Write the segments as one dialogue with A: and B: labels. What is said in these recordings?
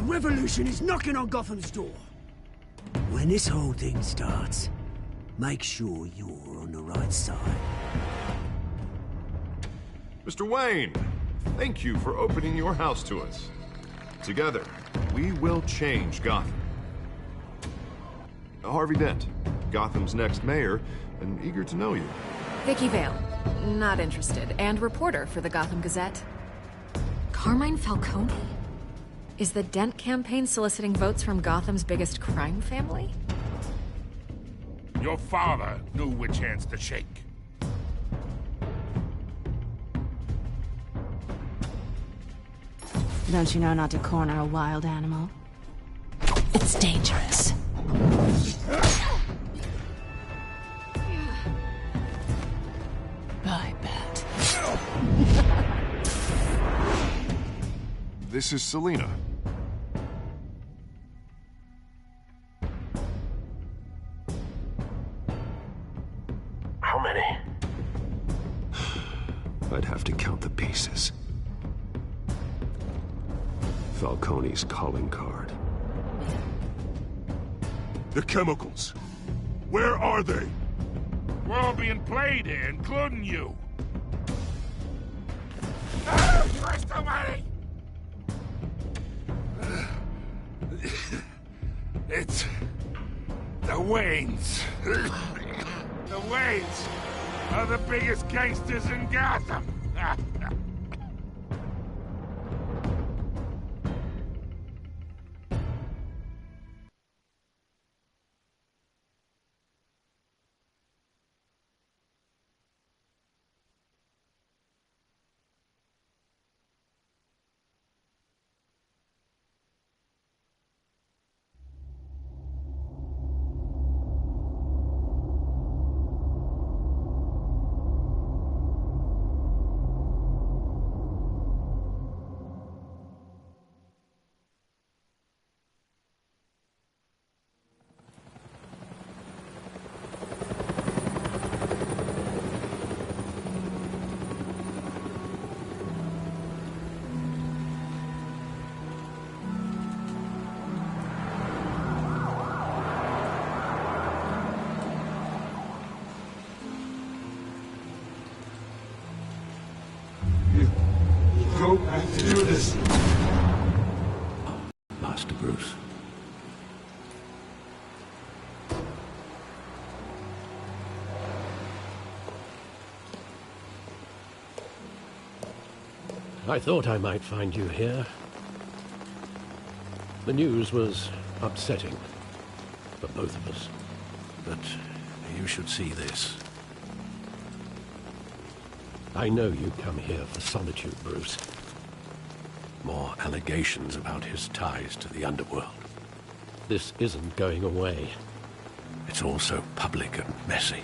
A: revolution is knocking on Gotham's door. When this whole thing starts, make sure you're on the right side.
B: Mr. Wayne, thank you for opening your house to us. Together, we will change Gotham. Harvey Dent, Gotham's next mayor, and eager to know you.
C: Vicky Vale, not interested, and reporter for the Gotham Gazette. Carmine Falcone? Is the Dent campaign soliciting votes from Gotham's biggest crime family?
D: Your father knew which hands to shake.
E: Don't you know not to corner a wild animal? It's dangerous. I bet.
B: This is Selina.
F: How many?
G: I'd have to count the pieces. Falcone's calling card.
D: The chemicals. Where are they? We're all being played here, including you. First away! It's the Waynes. The Waynes are the biggest gangsters in Gotham.
G: Don't have to do this. Master Bruce.
F: I thought I might find you here. The news was upsetting for both of us. But you should see this. I know you come here for solitude, Bruce. More allegations about his ties to the underworld. This isn't going away. It's all so public and messy.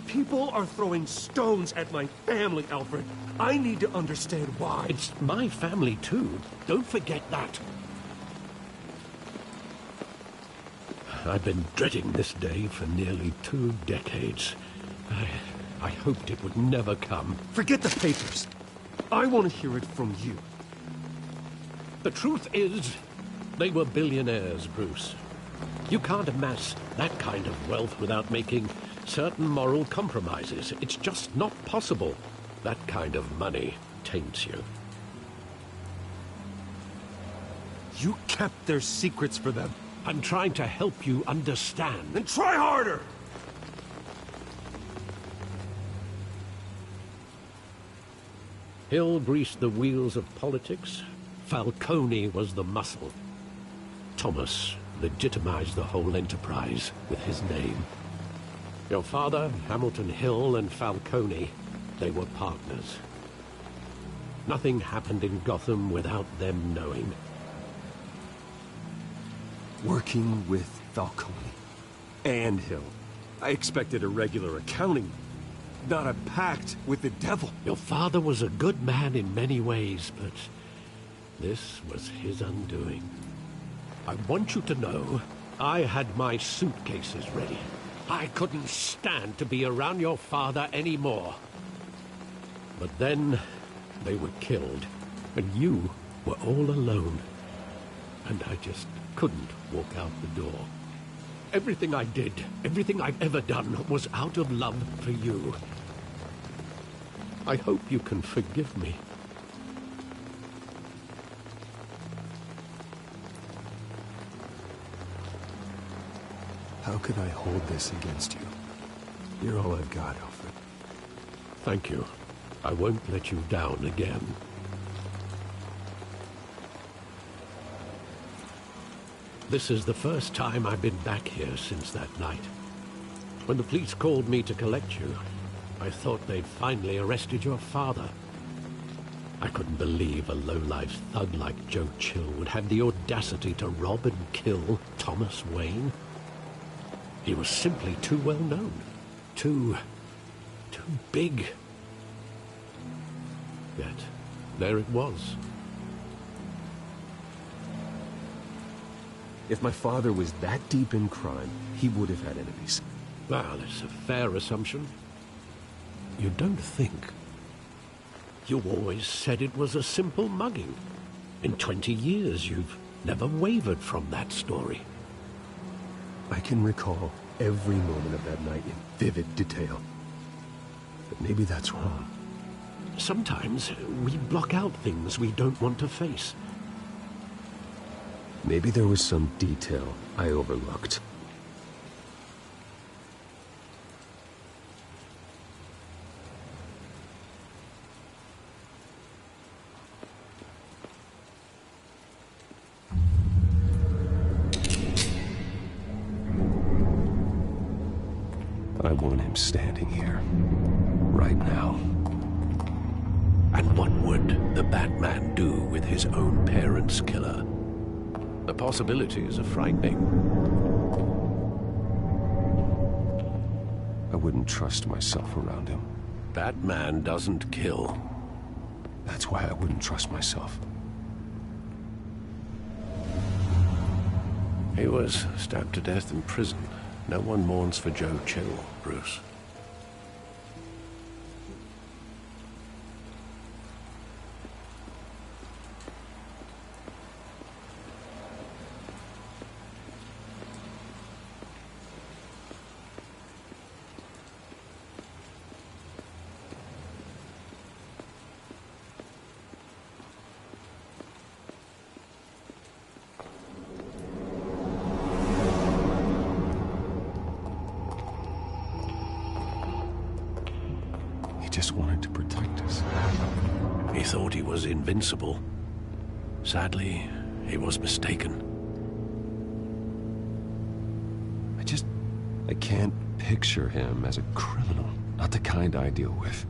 H: People are throwing stones at my family, Alfred. I need to understand why.
F: It's my family, too. Don't forget that. I've been dreading this day for nearly 2 decades. I hoped it would never come.
H: Forget the papers. I want to hear it from you.
F: The truth is, they were billionaires, Bruce. You can't amass that kind of wealth without making certain moral compromises. It's just not possible. That kind of money taints you.
H: You kept their secrets for them.
F: I'm trying to help you understand.
H: Then try harder!
F: Hill greased the wheels of politics. Falcone was the muscle. Thomas legitimized the whole enterprise with his name. Your father, Hamilton Hill, and Falcone, they were partners. Nothing happened in Gotham without them knowing.
H: Working with Falcone and Hill. I expected a regular accounting, not a pact with the devil.
F: Your father was a good man in many ways, but this was his undoing. I want you to know, I had my suitcases ready. I couldn't stand to be around your father anymore. But then, they were killed. And you were all alone. And I just couldn't walk out the door. Everything I did, everything I've ever done, was out of love for you. I hope you can forgive me.
H: How could I hold this against you? You're all I've got, Alfred.
F: Thank you. I won't let you down again. This is the first time I've been back here since that night. When the police called me to collect you, I thought they'd finally arrested your father. I couldn't believe a low-life thug like Joe Chill would have the audacity to rob and kill Thomas Wayne. He was simply too well known. Too big. Yet, there it was.
H: If my father was that deep in crime, he would have had enemies.
F: Well, it's a fair assumption. You don't think. You always said it was a simple mugging. In 20 years, you've never wavered from that story.
H: I can recall every moment of that night in vivid detail. But maybe that's wrong.
F: Sometimes we block out things we don't want to face.
H: Maybe there was some detail I overlooked. I want him standing here, right now.
F: And what would the Batman do with his own parents' killer? The possibilities are frightening.
H: I wouldn't trust myself around him.
F: Batman doesn't kill.
H: That's why I wouldn't trust myself.
F: He was stabbed to death in prison. No one mourns for Joe Chill, Bruce.
H: Just wanted to protect us.
F: He thought he was invincible. Sadly, he was mistaken.
H: I can't picture him as a criminal. Not the kind I deal with.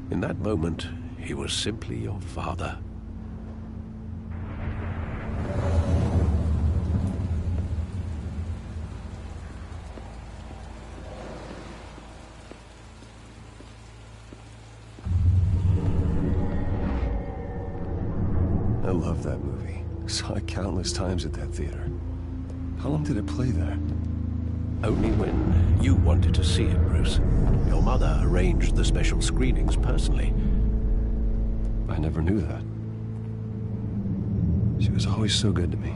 F: In that moment, he was simply your father.
H: I love that movie. Saw it countless times at that theater. How long did it play there?
F: Only when you wanted to see it, Bruce. Your mother arranged the special screenings personally.
H: I never knew that. She was always so good to me.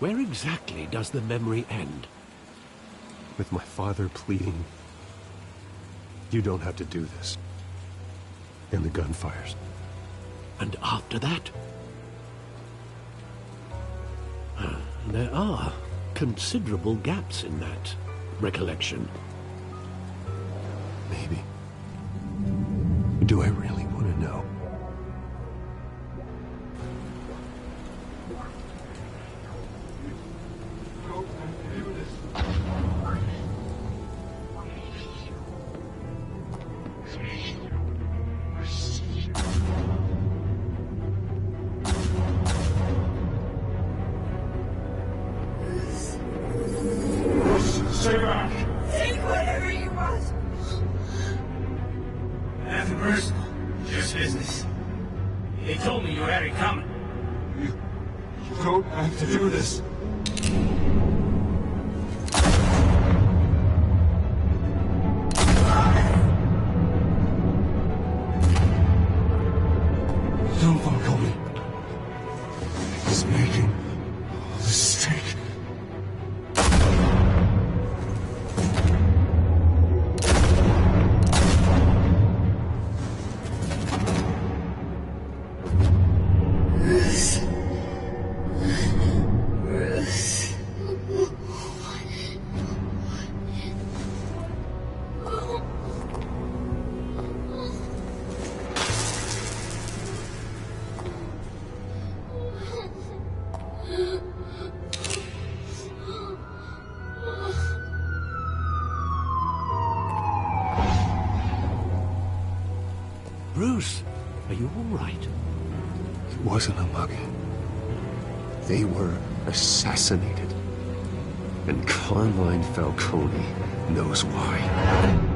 F: Where exactly does the memory end?
H: With my father pleading, "You don't have to do this." And the gun fires.
F: And after that? There are considerable gaps in that recollection.
H: Maybe. Do I really want to know?
D: Stay back!
I: Take whatever you want!
J: Nothing personal, just business. They told me you had it coming.
G: You don't have to do this. No, Falcone. He's making a mistake.
F: Bruce, are you all right?
G: It wasn't a mug. They were assassinated. And Carmine Falcone knows why.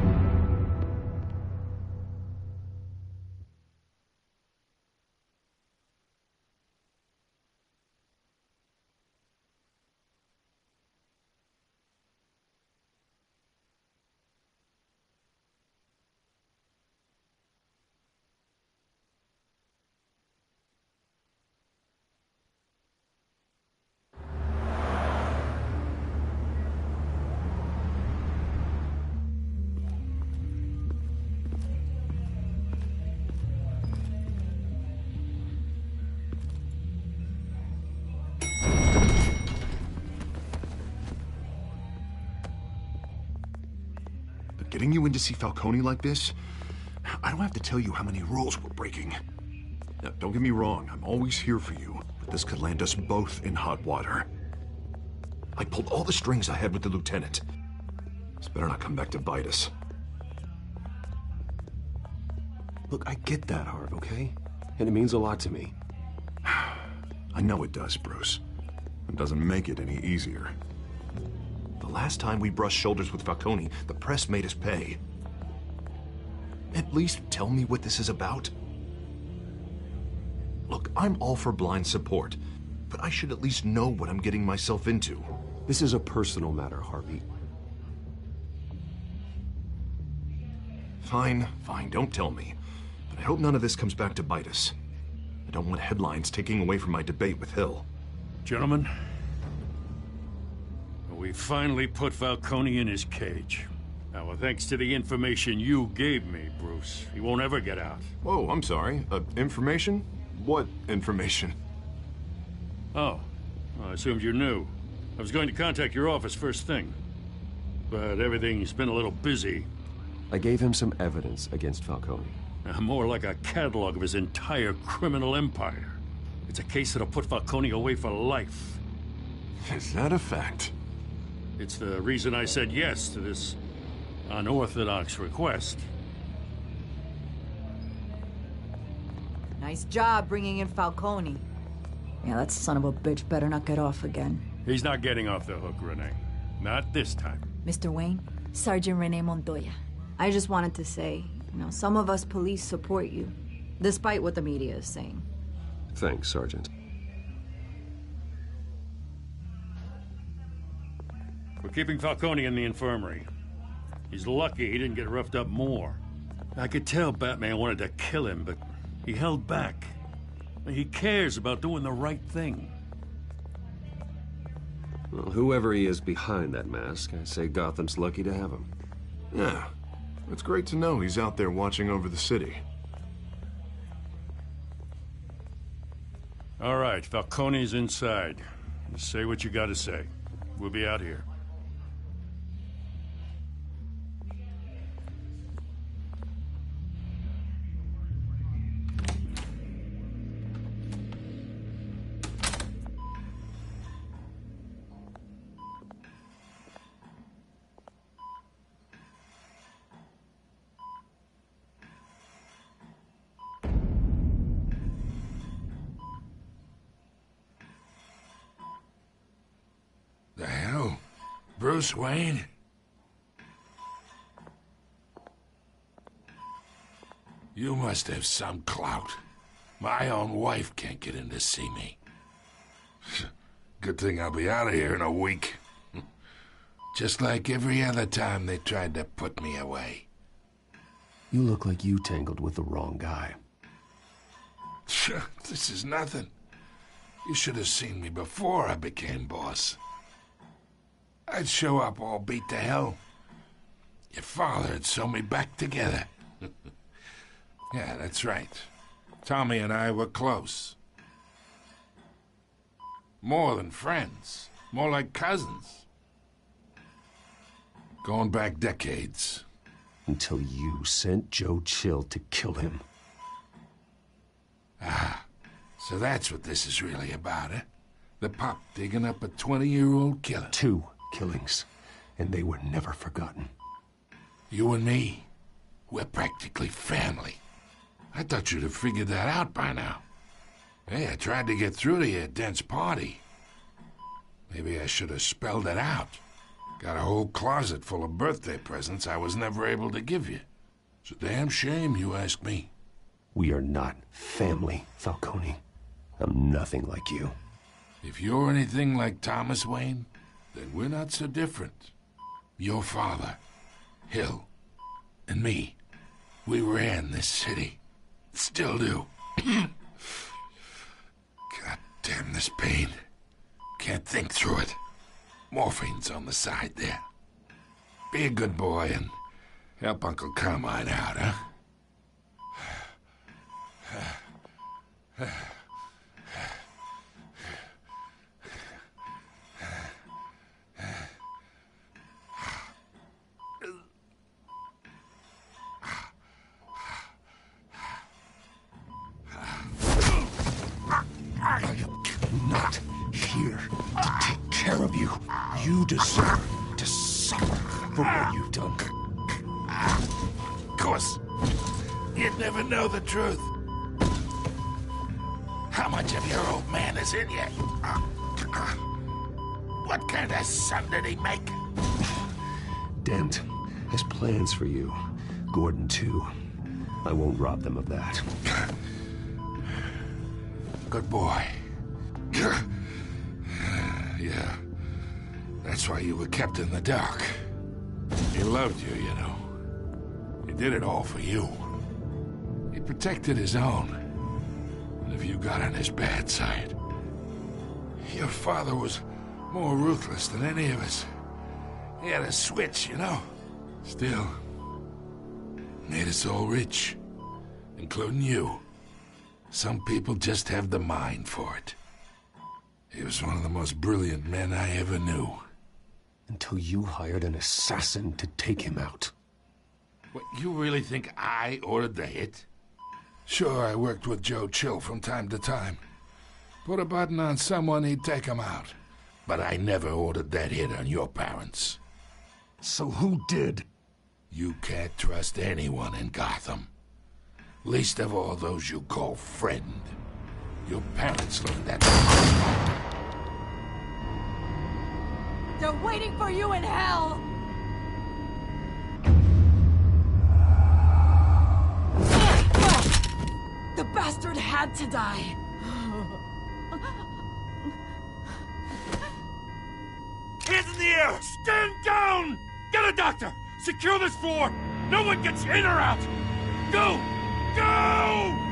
B: Getting you in to see Falcone like this? I don't have to tell you how many rules we're breaking. Now, don't get me wrong, I'm always here for you, but this could land us both in hot water. I pulled all the strings I had with the lieutenant. This better not come back to bite us.
H: Look, I get that, Harv, okay? And it means a lot to me.
B: I know it does, Bruce. It doesn't make it any easier. The last time we brushed shoulders with Falcone, the press made us pay. At least tell me what this is about. Look, I'm all for blind support, but I should at least know what I'm getting myself into.
H: This is a personal matter, Harvey.
B: Fine, don't tell me. But I hope none of this comes back to bite us. I don't want headlines taking away from my debate with Hill.
D: Gentlemen, we finally put Falcone in his cage. Now, thanks to the information you gave me, Bruce, he won't ever get out.
B: Whoa, I'm sorry. Information? What information?
D: Oh, well, I assumed you knew. I was going to contact your office first thing. But everything's been a little busy.
H: I gave him some evidence against Falcone.
D: More like a catalog of his entire criminal empire. It's a case that'll put Falcone away for life.
B: Is that a fact?
D: It's the reason I said yes to this unorthodox request.
J: Nice job bringing in Falcone. Yeah, that son of a bitch better not get off again.
D: He's not getting off the hook, Renee. Not this time.
J: Mr. Wayne, Sergeant Renee Montoya. I just wanted to say, some of us police support you, despite what the media is saying.
H: Thanks, Sergeant.
D: We're keeping Falcone in the infirmary. He's lucky he didn't get roughed up more. I could tell Batman wanted to kill him, but he held back. He cares about doing the right thing.
H: Well, whoever he is behind that mask, I say Gotham's lucky to have him.
B: Yeah, it's great to know he's out there watching over the city.
D: All right, Falcone's inside. Just say what you gotta say. We'll be out here. The hell? Bruce Wayne?
K: You must have some clout. My own wife can't get in to see me. Good thing I'll be out of here in a week. Just like every other time they tried to put me away.
G: You look like you tangled with the wrong guy.
K: This is nothing. You should have seen me before I became boss. I'd show up all beat to hell. Your father'd sew me back together. Yeah, that's right. Tommy and I were close. More than friends. More like cousins. Going back decades.
G: Until you sent Joe Chill to kill him.
K: Ah, so that's what this is really about, eh? The pup digging up a 20-year-old killer.
G: 2 killings, and they were never forgotten.
K: You and me, we're practically family. I thought you'd have figured that out by now. Hey, I tried to get through to your dense party. Maybe I should have spelled it out. Got a whole closet full of birthday presents I was never able to give you. It's a damn shame, you ask me.
G: We are not family, Falcone. I'm nothing like you.
K: If you're anything like Thomas Wayne, then we're not so different. Your father, Hill, and me, we ran this city. Still do. God damn this pain. Can't think through it. Morphine's on the side there. Be a good boy and help Uncle Carmine out, huh?
G: Not here to take care of you. You deserve to suffer for what you've done.
K: Of course, you'd never know the truth. How much of your old man is in you? What kind of son did he make?
G: Dent has plans for you. Gordon, too. I won't rob them of that.
K: Good boy. Yeah. That's why you were kept in the dark. He loved you, you know. He did it all for you. He protected his own. And if you got on his bad side... Your father was more ruthless than any of us. He had a switch, you know. Still, made us all rich. Including you. Some people just have the mind for it. He was one of the most brilliant men I ever knew.
G: Until you hired an assassin to take him out.
K: What, you really think I ordered the hit? Sure, I worked with Joe Chill from time to time. Put a button on someone, he'd take him out. But I never ordered that hit on your parents.
G: So who did?
K: You can't trust anyone in Gotham. Least of all those you call friend. Your parents learned that.
I: They're waiting for you in hell! The bastard had to die.
D: Hands in the air! Stand down! Get a doctor! Secure this floor! No one gets in or out! Go! Go!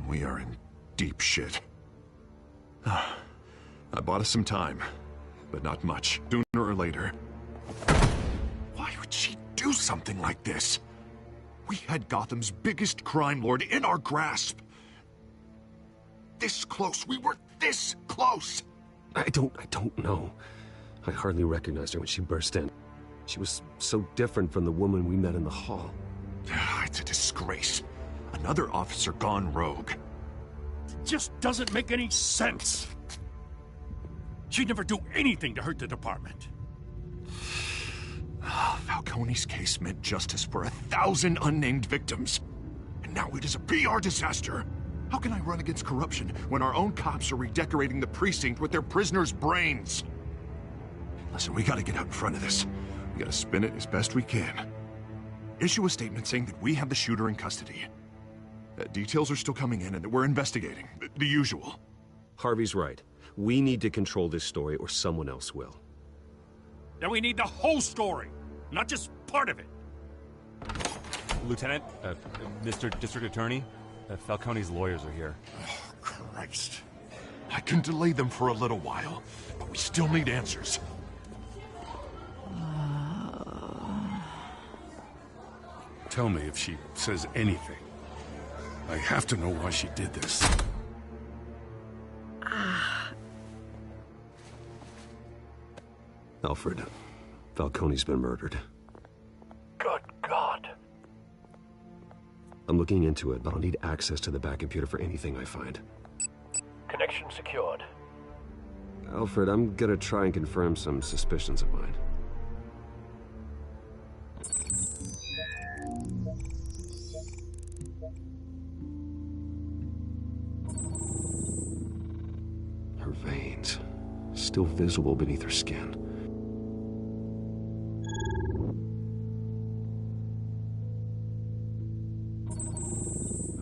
B: We are in deep shit. I bought us some time, but not much. Sooner or later. Why would she do something like this? We had Gotham's biggest crime lord in our grasp. This close. We were this close.
G: I don't know. I hardly recognized her when she burst in. She was so different from the woman we met in the hall.
B: It's a disgrace. Another officer gone rogue.
D: Just doesn't make any sense. She'd never do anything to hurt the department.
B: Falcone's case meant justice for 1,000 unnamed victims. And now it is a PR disaster. How can I run against corruption when our own cops are redecorating the precinct with their prisoners' brains? Listen, we gotta get out in front of this. We gotta spin it as best we can. Issue a statement saying that we have the shooter in custody. Details are still coming in and that we're investigating. The usual.
G: Harvey's right. We need to control this story or someone else will.
D: Then we need the whole story, not just part of it.
L: Lieutenant, Mr. District Attorney, Falcone's lawyers are here.
B: Oh, Christ. I can delay them for a little while, but we still need answers.
D: Tell me if she says anything. I have to know why she did this.
G: Alfred, Falcone's been murdered.
F: Good God.
G: I'm looking into it, but I'll need access to the back computer for anything I find.
F: Connection secured.
G: Alfred, I'm gonna try and confirm some suspicions of mine. Her veins, still visible beneath her skin.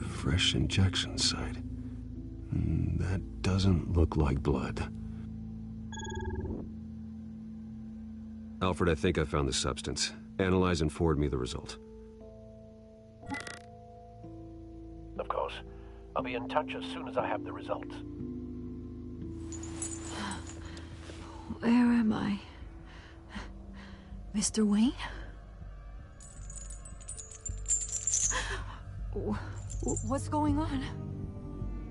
G: Fresh injection site. That doesn't look like blood. Alfred, I think I found the substance. Analyze and forward me the result.
F: Of course. I'll be in touch as soon as I have the results.
J: Where am I? Mr. Wayne? What's going on?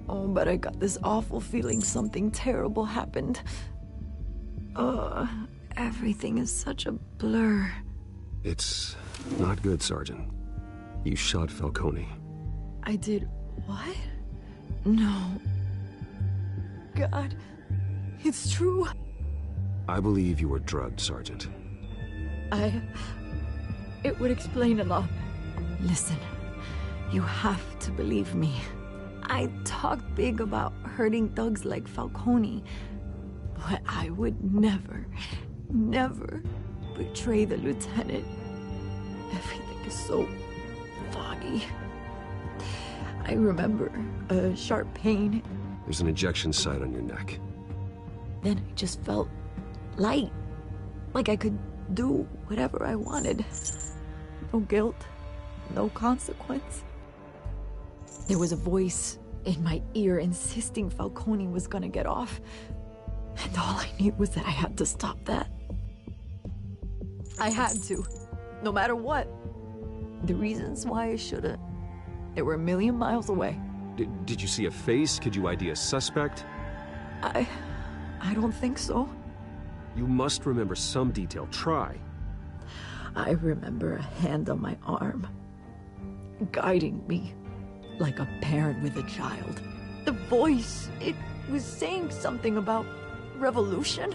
J: Oh, but I got this awful feeling something terrible happened. Everything is such a blur.
G: It's not good, Sergeant. You shot Falcone.
J: I did what? No. God, it's true.
G: I believe you were drugged, Sergeant.
J: It would explain a lot. Listen, you have to believe me. I talked big about hurting thugs like Falcone, but I would never betray the lieutenant. Everything is so foggy. I remember a sharp pain.
G: There's an injection site on your neck.
J: Then I just felt light, like I could do whatever I wanted. No guilt, no consequence. There was a voice in my ear insisting Falcone was gonna get off. And all I knew was that I had to stop that. I had to, no matter what. The reasons why I should've, they were a million miles away.
G: Did you see a face? Could you ID a suspect?
J: I don't think so.
G: You must remember some detail. Try.
J: I remember a hand on my arm, guiding me like a parent with a child. The voice, it was saying something about revolution.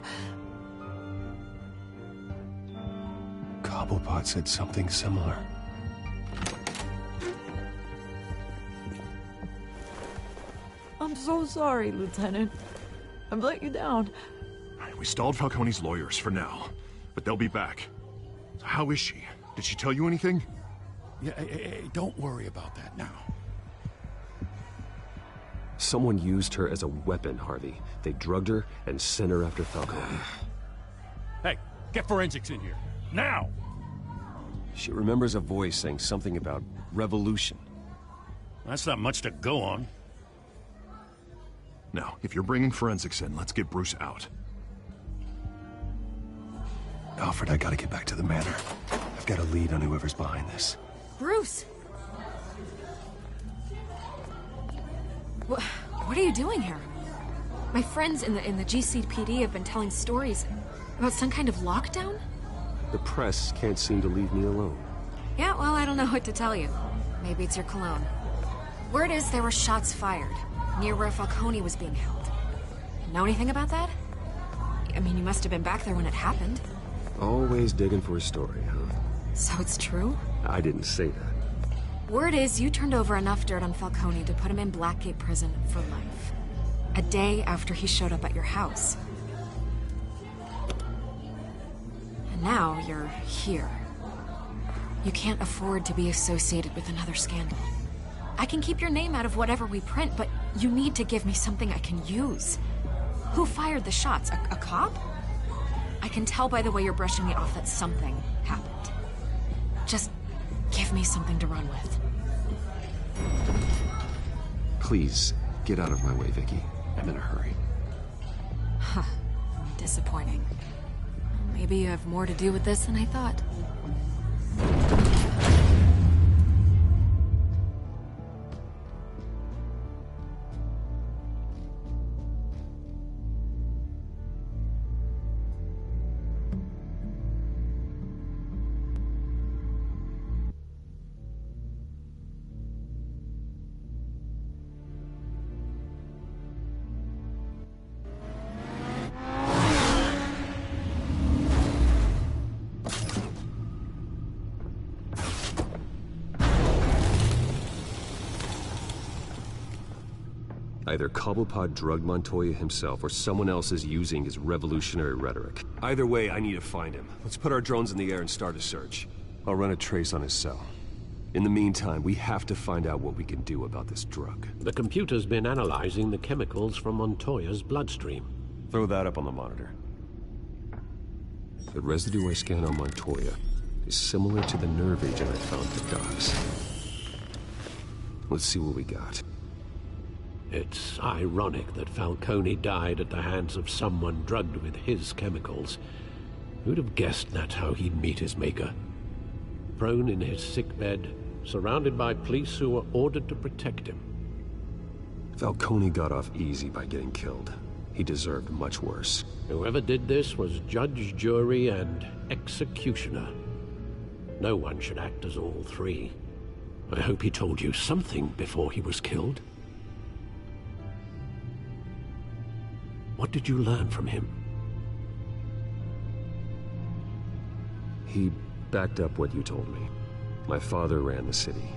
H: Cobblepot said something similar.
J: I'm so sorry, Lieutenant. I've let you down.
B: We stalled Falcone's lawyers for now, but they'll be back. So how is she? Did she tell you anything?
D: Yeah, hey, don't worry about that now.
G: Someone used her as a weapon, Harvey. They drugged her and sent her after Falcone.
D: Hey, get forensics in here. Now!
H: She remembers a voice saying something about revolution.
D: That's not much to go on.
B: Now, if you're bringing forensics in, let's get Bruce out.
H: Alfred, I gotta get back to the manor. I've got a lead on whoever's behind this.
C: Bruce! What are you doing here? My friends in the GCPD have been telling stories about some kind of lockdown?
G: The press can't seem to leave me alone.
C: Yeah, well, I don't know what to tell you. Maybe it's your cologne. Word is there were shots fired near where Falcone was being held. Know anything about that? I mean, you must have been back there when it happened.
G: Always digging for a story, huh?
C: So it's true?
G: I didn't say that.
C: Word is you turned over enough dirt on Falcone to put him in Blackgate Prison for life. A day after he showed up at your house. And now you're here. You can't afford to be associated with another scandal. I can keep your name out of whatever we print, but you need to give me something I can use. Who fired the shots? A cop? I can tell by the way you're brushing me off that something happened. Just give me something to run with.
G: Please, get out of my way, Vicky. I'm in a hurry.
C: Huh. Disappointing. Maybe you have more to do with this than I thought.
G: Either Cobblepot drugged Montoya himself, or someone else is using his revolutionary rhetoric. Either way, I need to find him. Let's put our drones in the air and start a search. I'll run a trace on his cell. In the meantime, we have to find out what we can do about this drug.
F: The computer's been analyzing the chemicals from Montoya's bloodstream.
G: Throw that up on the monitor. The residue I scanned on Montoya is similar to the nerve agent I found at the docks. Let's see what we got.
F: It's ironic that Falcone died at the hands of someone drugged with his chemicals. Who'd have guessed that's how he'd meet his maker? Prone in his sickbed, surrounded by police who were ordered to protect him.
G: Falcone got off easy by getting killed. He deserved much worse.
F: Whoever did this was judge, jury, and executioner. No one should act as all three. I hope he told you something before he was killed. What did you learn from him?
G: He backed up what you told me. My father ran the city,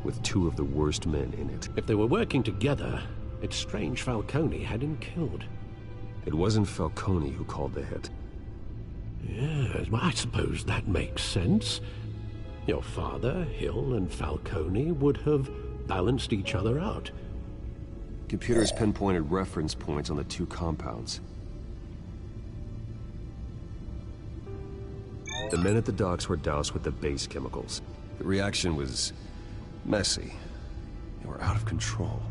G: with two of the worst men in it.
F: If they were working together, it's strange Falcone had him killed.
G: It wasn't Falcone who called the hit.
F: Yes, well, I suppose that makes sense. Your father, Hill, and Falcone would have balanced each other out.
G: Computers pinpointed reference points on the two compounds. The men at the docks were doused with the base chemicals. The reaction was messy. They were out of control.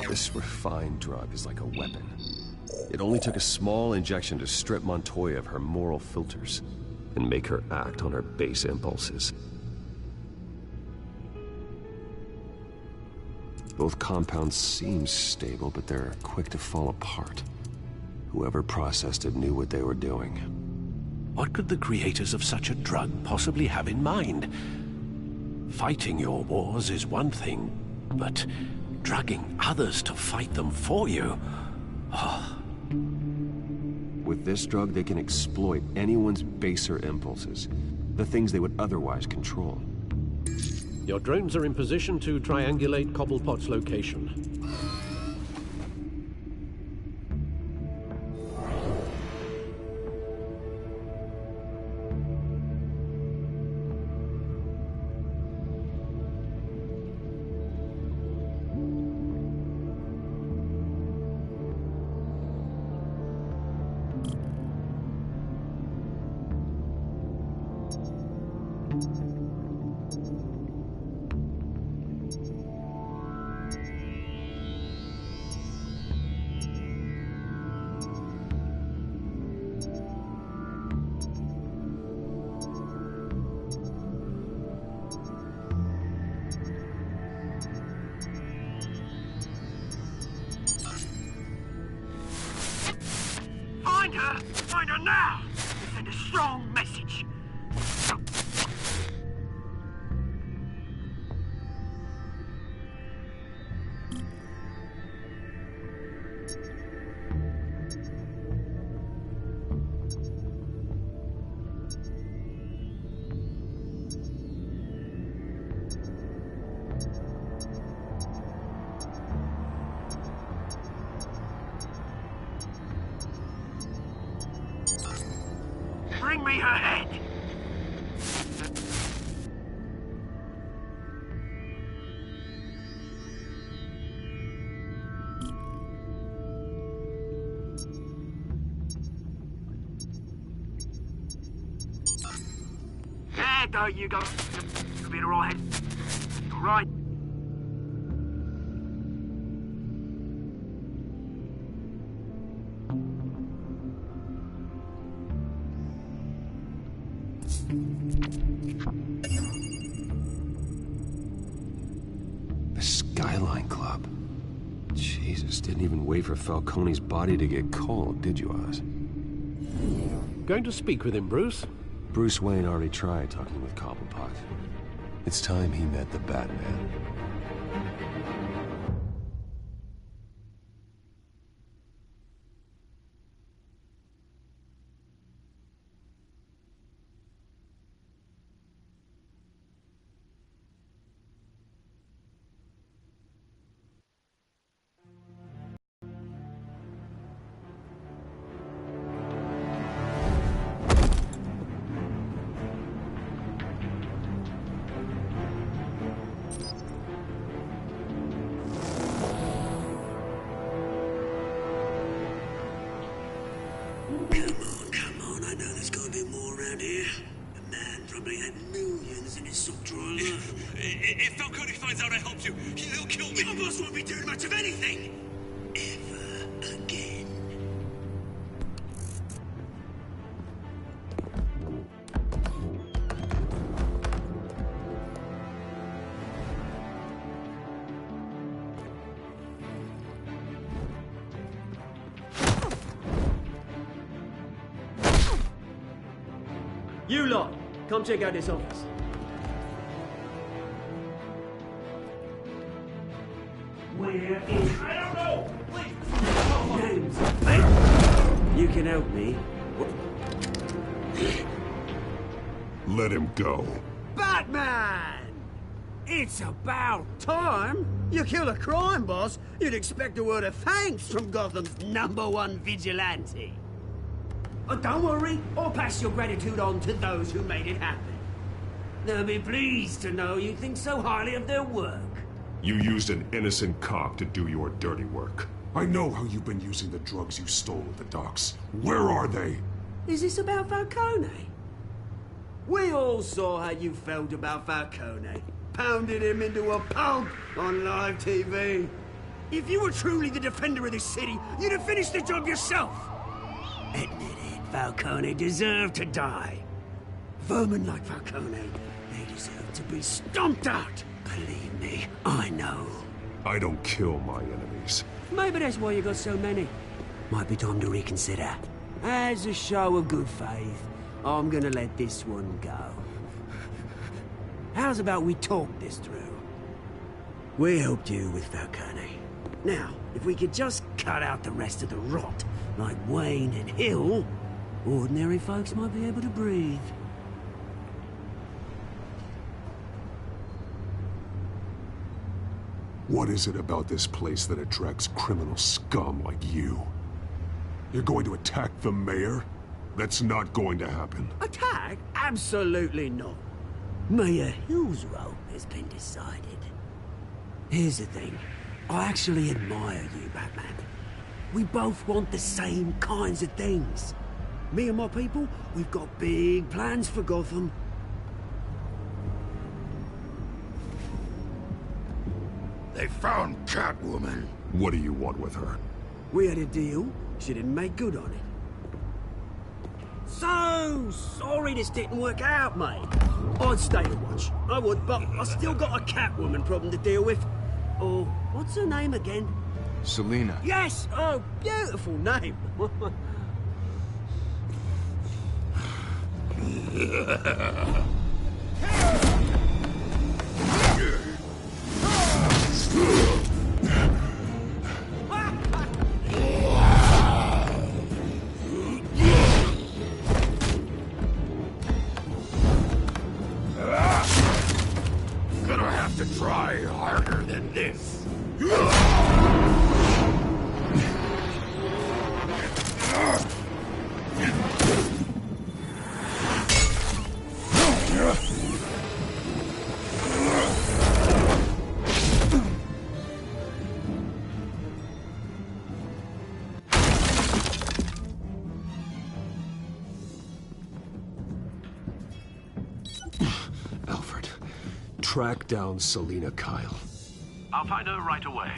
G: This refined drug is like a weapon. It only took a small injection to strip Montoya of her moral filters and make her act on her base impulses. Both compounds seem stable, but they're quick to fall apart. Whoever processed it knew what they were doing.
F: What could the creators of such a drug possibly have in mind? Fighting your wars is one thing, but drugging others to fight them for you? Oh.
G: With this drug, they can exploit anyone's baser impulses, the things they would otherwise control.
F: Your drones are in position to triangulate Cobblepot's location.
A: Find her now! Send a strong message. me her head! There you go. You'll be alright. Alright.
G: The Skyline Club. Jesus, didn't even wait for Falcone's body to get cold, did you, Oz?
F: Going to speak with him, Bruce?
G: Bruce Wayne already tried talking with Cobblepot. It's time he met the Batman.
A: Come on, I know there's gotta be more around here. The man probably had millions in his sock drawer.
H: If Falcone finds out I helped you, he'll kill me.
A: Your boss won't be doing much of anything! Ever again.
M: You lot, come check out this office.
A: Where is... I don't know! Please! Names, mate! You can help me.
B: Let him go.
A: Batman! It's about time! You kill a crime boss, you'd expect a word of thanks from Gotham's #1 vigilante. Oh, don't worry, I'll pass your gratitude on to those who made it happen. They'll be pleased to know you think so highly of their work.
B: You used an innocent cop to do your dirty work. I know how you've been using the drugs you stole at the docks. Where are they?
A: Is this about Falcone? We all saw how you felt about Falcone. Pounded him into a pulp on live TV. If you were truly the defender of this city, you'd have finished the job yourself. Admit it, Falcone deserved to die. Vermin like Falcone, they deserve to be stomped out. Believe me, I know.
B: I don't kill my enemies.
A: Maybe that's why you got so many. Might be time to reconsider. As a show of good faith, I'm gonna let this one go. How's about we talk this through? We helped you with Falcone. Now, if we could just cut out the rest of the rot, like Wayne and Hill, ordinary folks might be able to breathe.
B: What is it about this place that attracts criminal scum like you? You're going to attack the mayor? That's not going to happen.
A: Attack? Absolutely not. Mayor Hill's role has been decided. Here's the thing. I actually admire you, Batman. We both want the same kinds of things. Me and my people, we've got big plans for Gotham.
K: They found Catwoman.
B: What do you want with her?
A: We had a deal. She didn't make good on it. So sorry this didn't work out, mate. I'd stay to watch. I would, but I still got a Catwoman problem to deal with. Oh, what's her name again?
L: Selina.
A: Yes! Oh, beautiful name.
K: Gonna have to try harder than this.
H: Alfred, track down Selina Kyle.
F: I'll find her right away.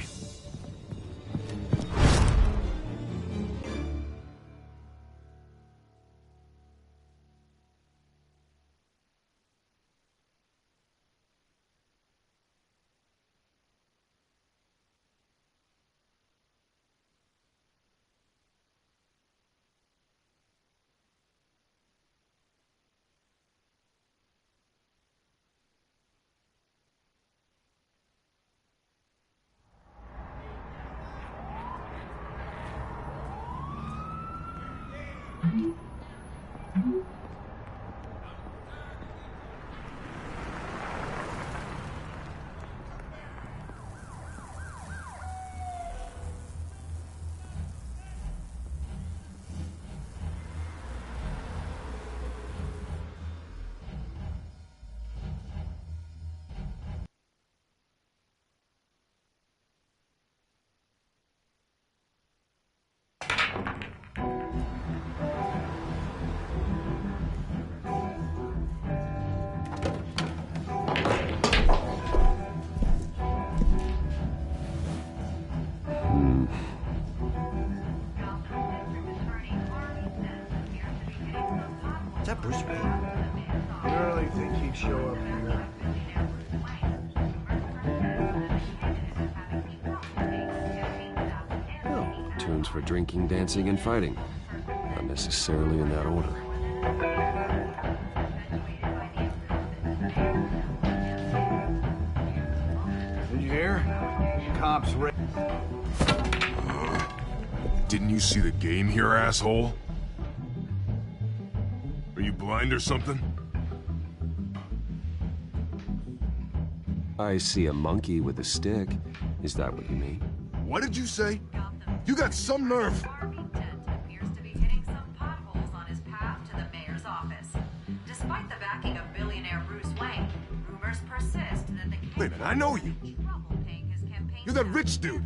A: Is that Bruce Wayne? You really think he'd show up here?
G: Oh, tunes for drinking, dancing, and fighting. Not necessarily in that order.
A: Did you hear? Cops
N: Didn't you see the game here, asshole? Are you blind or something?
G: I see a monkey with a stick. Is that what you mean?
N: What did you say? You got some nerve.
O: Despite the backing of billionaire Bruce Wayne, rumors persist that the
N: Wait a minute, I know you. You're that rich dude.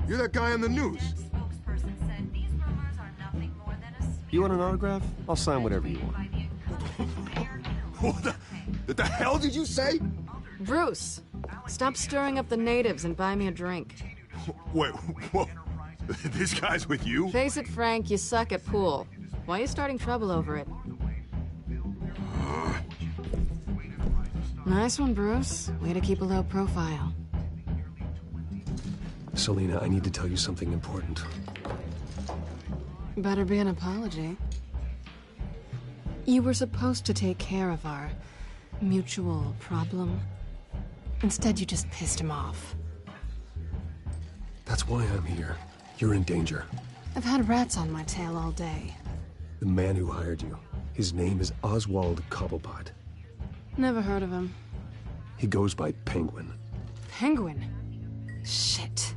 N: You're that guy on the news.
G: You want an autograph? I'll sign whatever you want.
N: What the hell did you say?
P: Bruce, stop stirring up the natives and buy me a drink.
N: Wait, whoa. This guy's with you?
P: Face it, Frank, you suck at pool. Why are you starting trouble over it? Nice one, Bruce. Way to keep a low profile.
H: Selina, I need to tell you something important.
P: Better be an apology. You were supposed to take care of our mutual problem. Instead, you just pissed him off.
H: That's why I'm here. You're in danger.
P: I've had rats on my tail all day.
H: The man who hired you, his name is Oswald Cobblepot.
P: Never heard of him.
H: He goes by Penguin.
P: Penguin? Shit.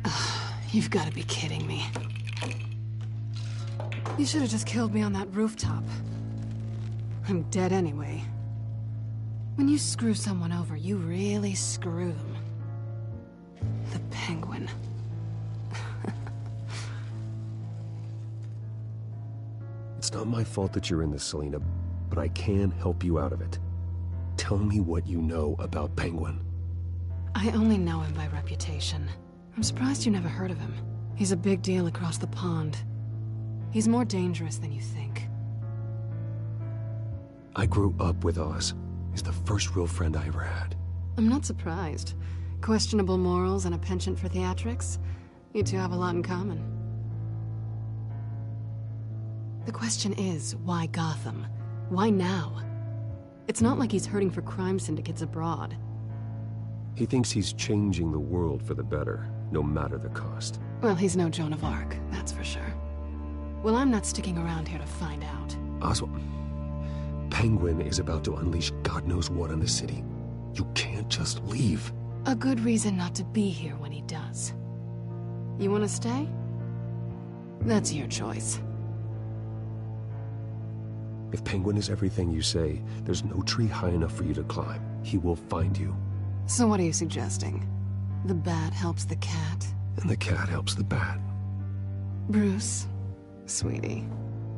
P: Ugh, you've got to be kidding me. You should have just killed me on that rooftop. I'm dead anyway. When you screw someone over, you really screw them. The Penguin.
H: It's not my fault that you're in this, Selina, but I can help you out of it. Tell me what you know about Penguin.
P: I only know him by reputation. I'm surprised you never heard of him. He's a big deal across the pond. He's more dangerous than you think.
H: I grew up with Oz. He's the first real friend I ever had.
P: I'm not surprised. Questionable morals and a penchant for theatrics. You two have a lot in common. The question is, why Gotham? Why now? It's not like he's hurting for crime syndicates abroad.
G: He thinks he's changing the world for the better, no matter the cost.
P: Well, he's no Joan of Arc, that's for sure. Well, I'm not sticking around here to find out.
H: Oswald, Penguin is about to unleash God knows what on the city. You can't just leave.
P: A good reason not to be here when he does. You want to stay? That's your choice.
H: If Penguin is everything you say, there's no tree high enough for you to climb. He will find you.
P: So what are you suggesting? The bat helps the cat?
H: And the cat helps the bat.
P: Bruce, sweetie,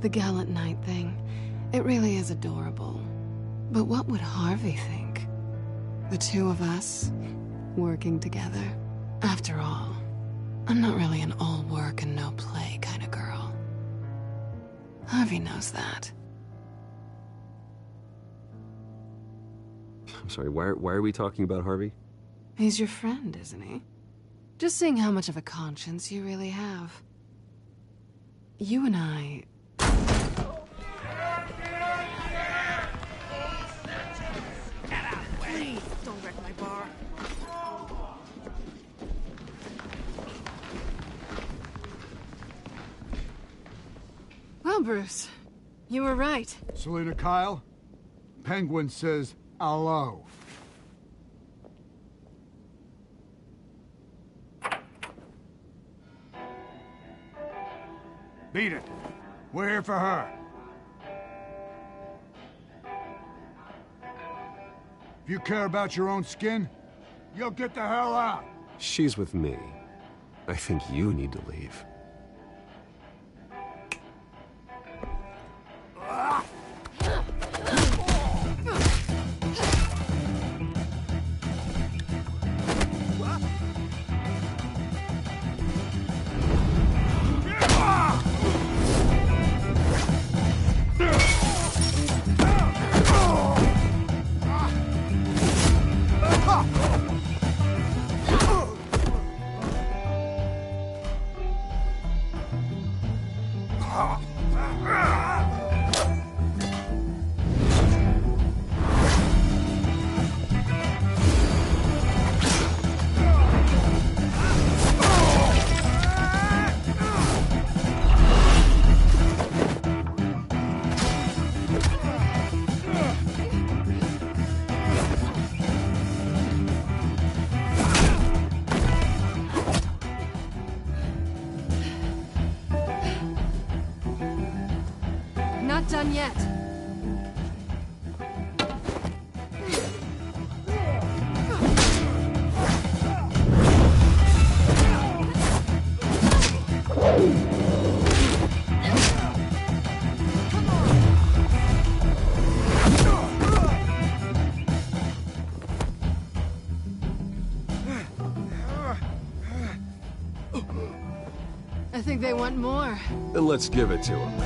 P: the gallant knight thing, it really is adorable. But what would Harvey think? The two of us, working together. After all, I'm not really an all work and no play kind of girl. Harvey knows that.
G: I'm sorry, why are we talking about Harvey?
P: He's your friend, isn't he? Just seeing how much of a conscience you really have. You and I...
I: Please, don't wreck my bar.
P: Well, Bruce, you were right.
N: Selina Kyle, Penguin says hello. Beat it. We're here for her. If you care about your own skin, you'll get the hell out.
G: She's with me. I think you need to leave.
P: Not done yet. I think they want more.
G: Then let's give it to him.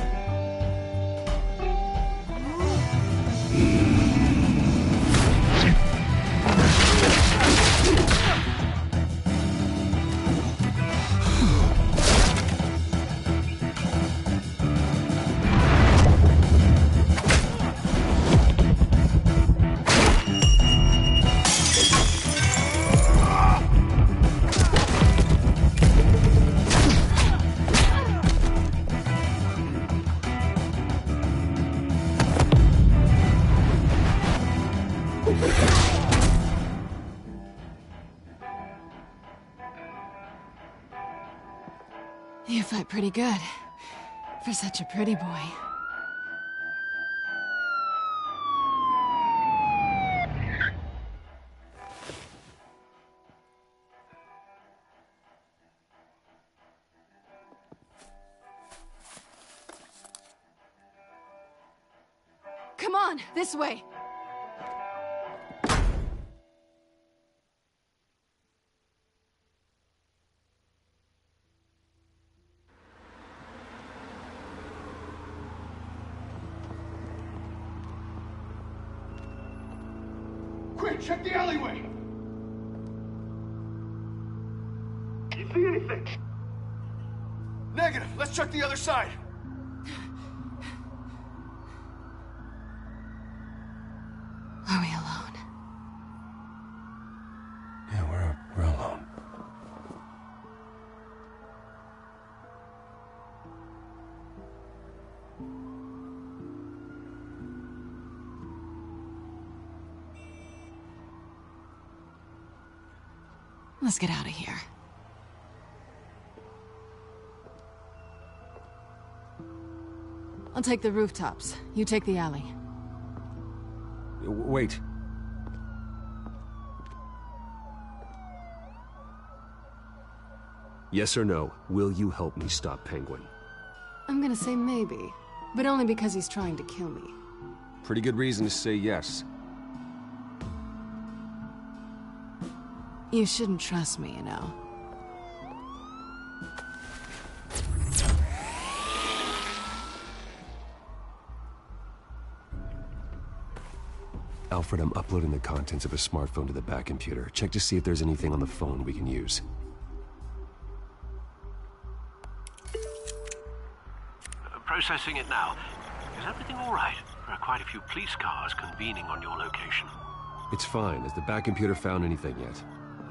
P: You fight pretty good. For such a pretty boy. Come on, this way.
N: Quick, check the alleyway!
Q: You see anything?
N: Negative. Let's check the other side.
P: Are we alone?
H: Yeah, we're alone.
P: Let's get out of here. I'll take the rooftops. You take the alley.
G: Wait. Yes or no, will you help me stop Penguin?
P: I'm gonna say maybe, but only because he's trying to kill me.
G: Pretty good reason to say yes.
P: You shouldn't trust me, you know.
G: Alfred, I'm uploading the contents of a smartphone to the back computer. Check to see if there's anything on the phone we can use.
F: Processing it now. Is everything all right? There are quite a few police cars convening on your location.
G: It's fine. Has the back computer found anything yet?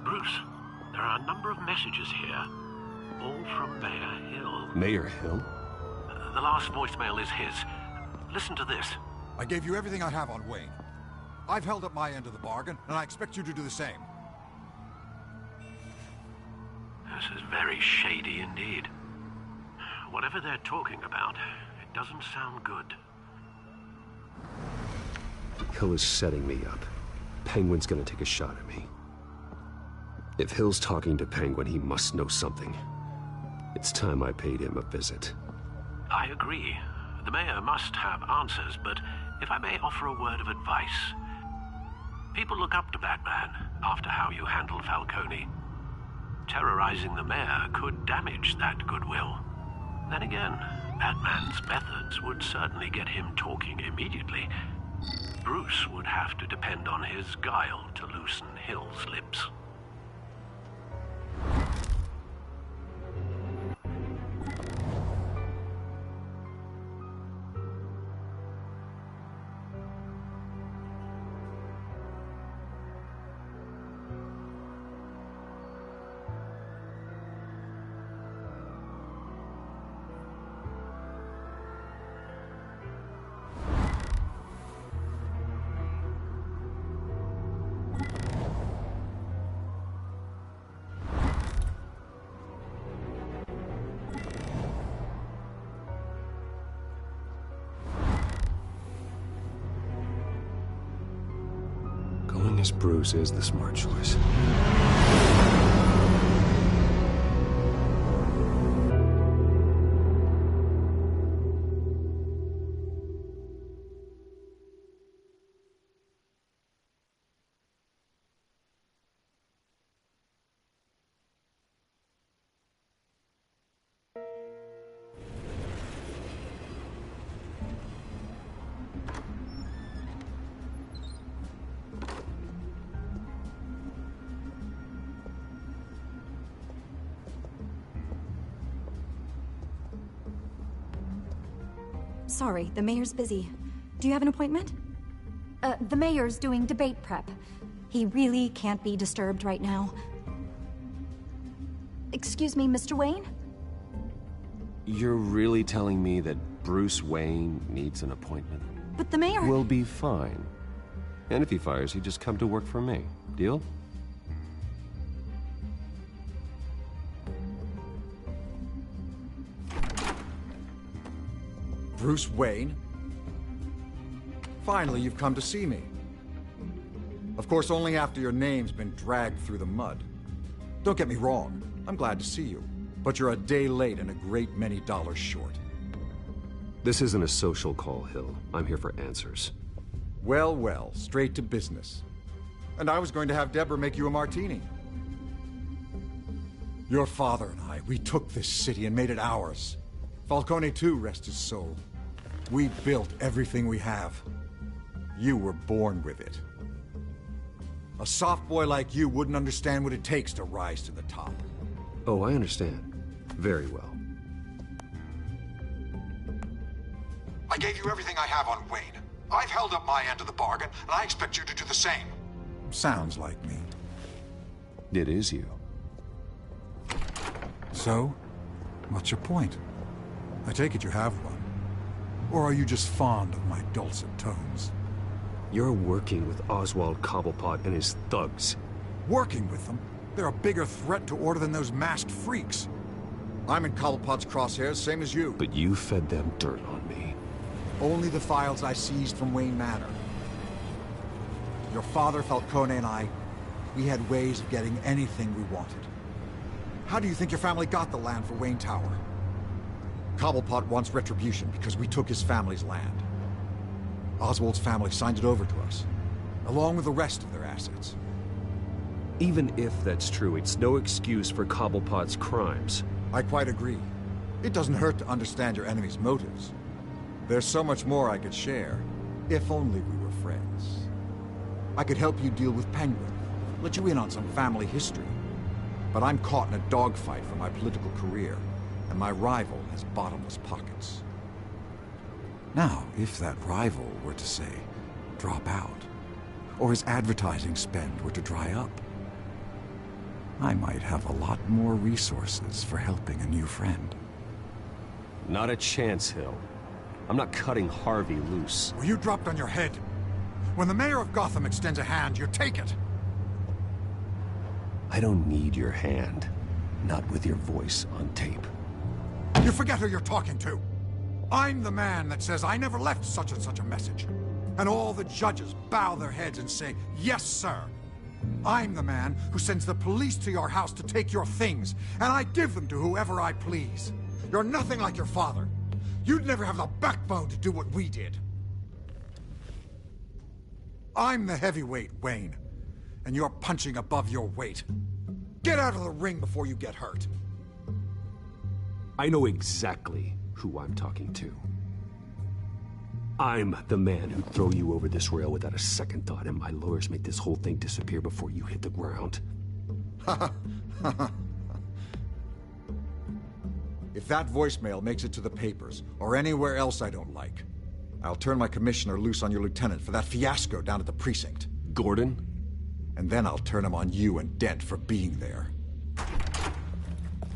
F: Bruce, there are a number of messages here, all from Mayor Hill.
G: Mayor Hill?
F: The last voicemail is his. Listen to this.
N: I gave you everything I have on Wayne. I've held up my end of the bargain, and I expect you to do the same.
F: This is very shady indeed. Whatever they're talking about, it doesn't sound good.
G: Hill is setting me up. Penguin's gonna take a shot at me. If Hill's talking to Penguin, he must know something. It's time I paid him a visit.
F: I agree. The mayor must have answers, but if I may offer a word of advice. People look up to Batman after how you handled Falcone. Terrorizing the mayor could damage that goodwill. Then again, Batman's methods would certainly get him talking immediately. Bruce would have to depend on his guile to loosen Hill's lips.
G: Going as Bruce is the smart choice.
R: Sorry, the mayor's busy. Do you have an appointment? The mayor's doing debate prep. He really can't be disturbed right now. Excuse me, Mr. Wayne?
G: You're really telling me that Bruce Wayne needs an appointment?
R: But the mayor...
G: Will be fine. And if he fires, he'd just come to work for me. Deal?
N: Bruce Wayne? Finally, you've come to see me. Of course, only after your name's been dragged through the mud. Don't get me wrong, I'm glad to see you. But you're a day late and a great many dollars short.
G: This isn't a social call, Hill. I'm here for answers.
N: Well, well, straight to business. And I was going to have Deborah make you a martini. Your father and I, we took this city and made it ours. Falcone too, rest his soul. We built everything we have. You were born with it. A soft boy like you wouldn't understand what it takes to rise to the top.
G: Oh, I understand. Very well.
N: I gave you everything I have on Wayne. I've held up my end of the bargain, and I expect you to do the same. Sounds like me.
G: It is you.
N: So, what's your point? I take it you have one. Or are you just fond of my dulcet tones?
G: You're working with Oswald Cobblepot and his thugs.
N: Working with them? They're a bigger threat to order than those masked freaks. I'm in Cobblepot's crosshairs, same as you.
G: But you fed them dirt on me.
N: Only the files I seized from Wayne Manor. Your father, Falcone, and I, we had ways of getting anything we wanted. How do you think your family got the land for Wayne Tower? Cobblepot wants retribution because we took his family's land. Oswald's family signed it over to us, along with the rest of their assets.
G: Even if that's true, it's no excuse for Cobblepot's crimes.
N: I quite agree. It doesn't hurt to understand your enemy's motives. There's so much more I could share, if only we were friends. I could help you deal with Penguin, let you in on some family history. But I'm caught in a dogfight for my political career, and my rival has bottomless pockets. Now, if that rival were to say, drop out, or his advertising spend were to dry up, I might have a lot more resources for helping a new friend.
G: Not a chance, Hill. I'm not cutting Harvey loose.
N: Were you dropped on your head? When the mayor of Gotham extends a hand, you take it.
G: I don't need your hand. Not with your voice on tape.
N: You forget who you're talking to. I'm the man that says I never left such and such a message. And all the judges bow their heads and say, yes, sir. I'm the man who sends the police to your house to take your things, and I give them to whoever I please. You're nothing like your father. You'd never have the backbone to do what we did. I'm the heavyweight, Wayne, and you're punching above your weight. Get out of the ring before you get hurt.
G: I know exactly who I'm talking to. I'm the man who'd throw you over this rail without a second thought, and my lawyers make this whole thing disappear before you hit the ground.
N: If that voicemail makes it to the papers, or anywhere else I don't like, I'll turn my commissioner loose on your lieutenant for that fiasco down at the precinct.
G: Gordon?
N: And then I'll turn him on you and Dent for being there.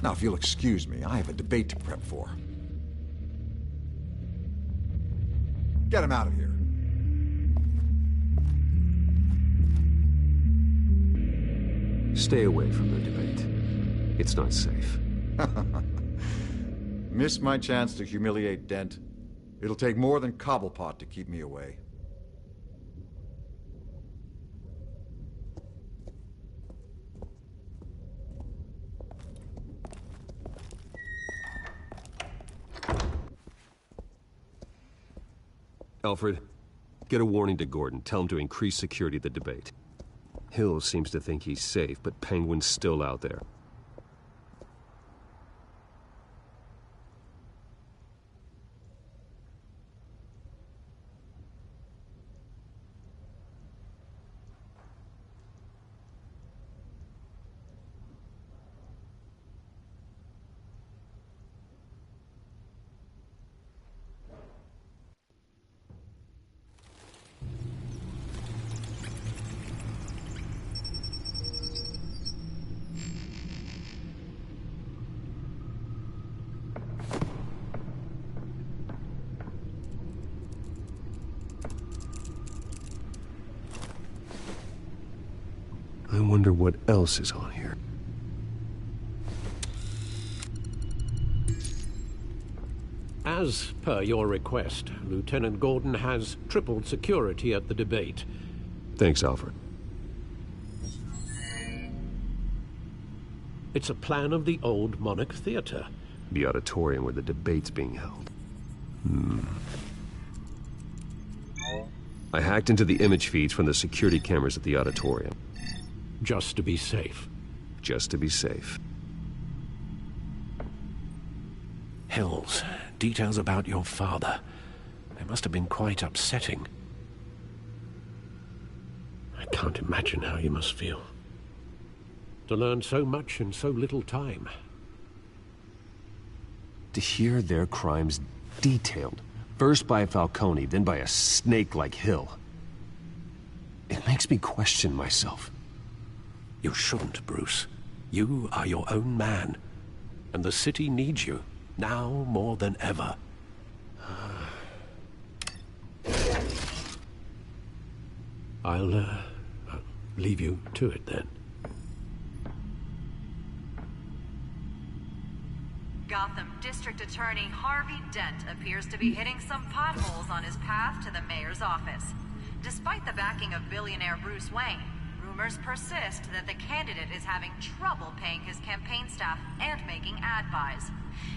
N: Now, if you'll excuse me, I have a debate to prep for. Get him out of here.
G: Stay away from the debate. It's not safe.
N: Miss my chance to humiliate Dent. It'll take more than Cobblepot to keep me away.
G: Alfred, get a warning to Gordon. Tell him to increase security at the debate. Hill seems to think he's safe, but Penguin's still out there. I wonder what else is on here.
F: As per your request, Lieutenant Gordon has tripled security at the debate.
G: Thanks, Alfred.
F: It's a plan of the old Monarch Theater.
G: The auditorium where the debate's being held. I hacked into the image feeds from the security cameras at the auditorium.
F: Just to be safe.
G: Just to be safe.
F: Hills, details about your father. They must have been quite upsetting. I can't imagine how you must feel. To learn so much in so little time.
G: To hear their crimes detailed, first by Falcone, then by a snake like Hill. It makes me question myself.
F: You shouldn't, Bruce. You are your own man. And the city needs you, now more than ever. I'll leave you to it then.
O: Gotham District Attorney Harvey Dent appears to be hitting some potholes on his path to the mayor's office. Despite the backing of billionaire Bruce Wayne, rumors persist that the candidate is having trouble paying his campaign staff and making ad buys.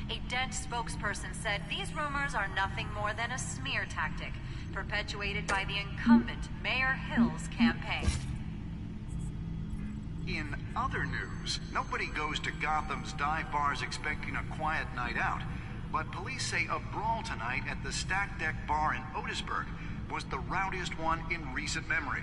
O: A Dent spokesperson said these rumors are nothing more than a smear tactic perpetuated by the incumbent Mayor Hill's campaign.
S: In other news, nobody goes to Gotham's dive bars expecting a quiet night out, but police say a brawl tonight at the Stack Deck Bar in Otisburg was the rowdiest one in recent memory.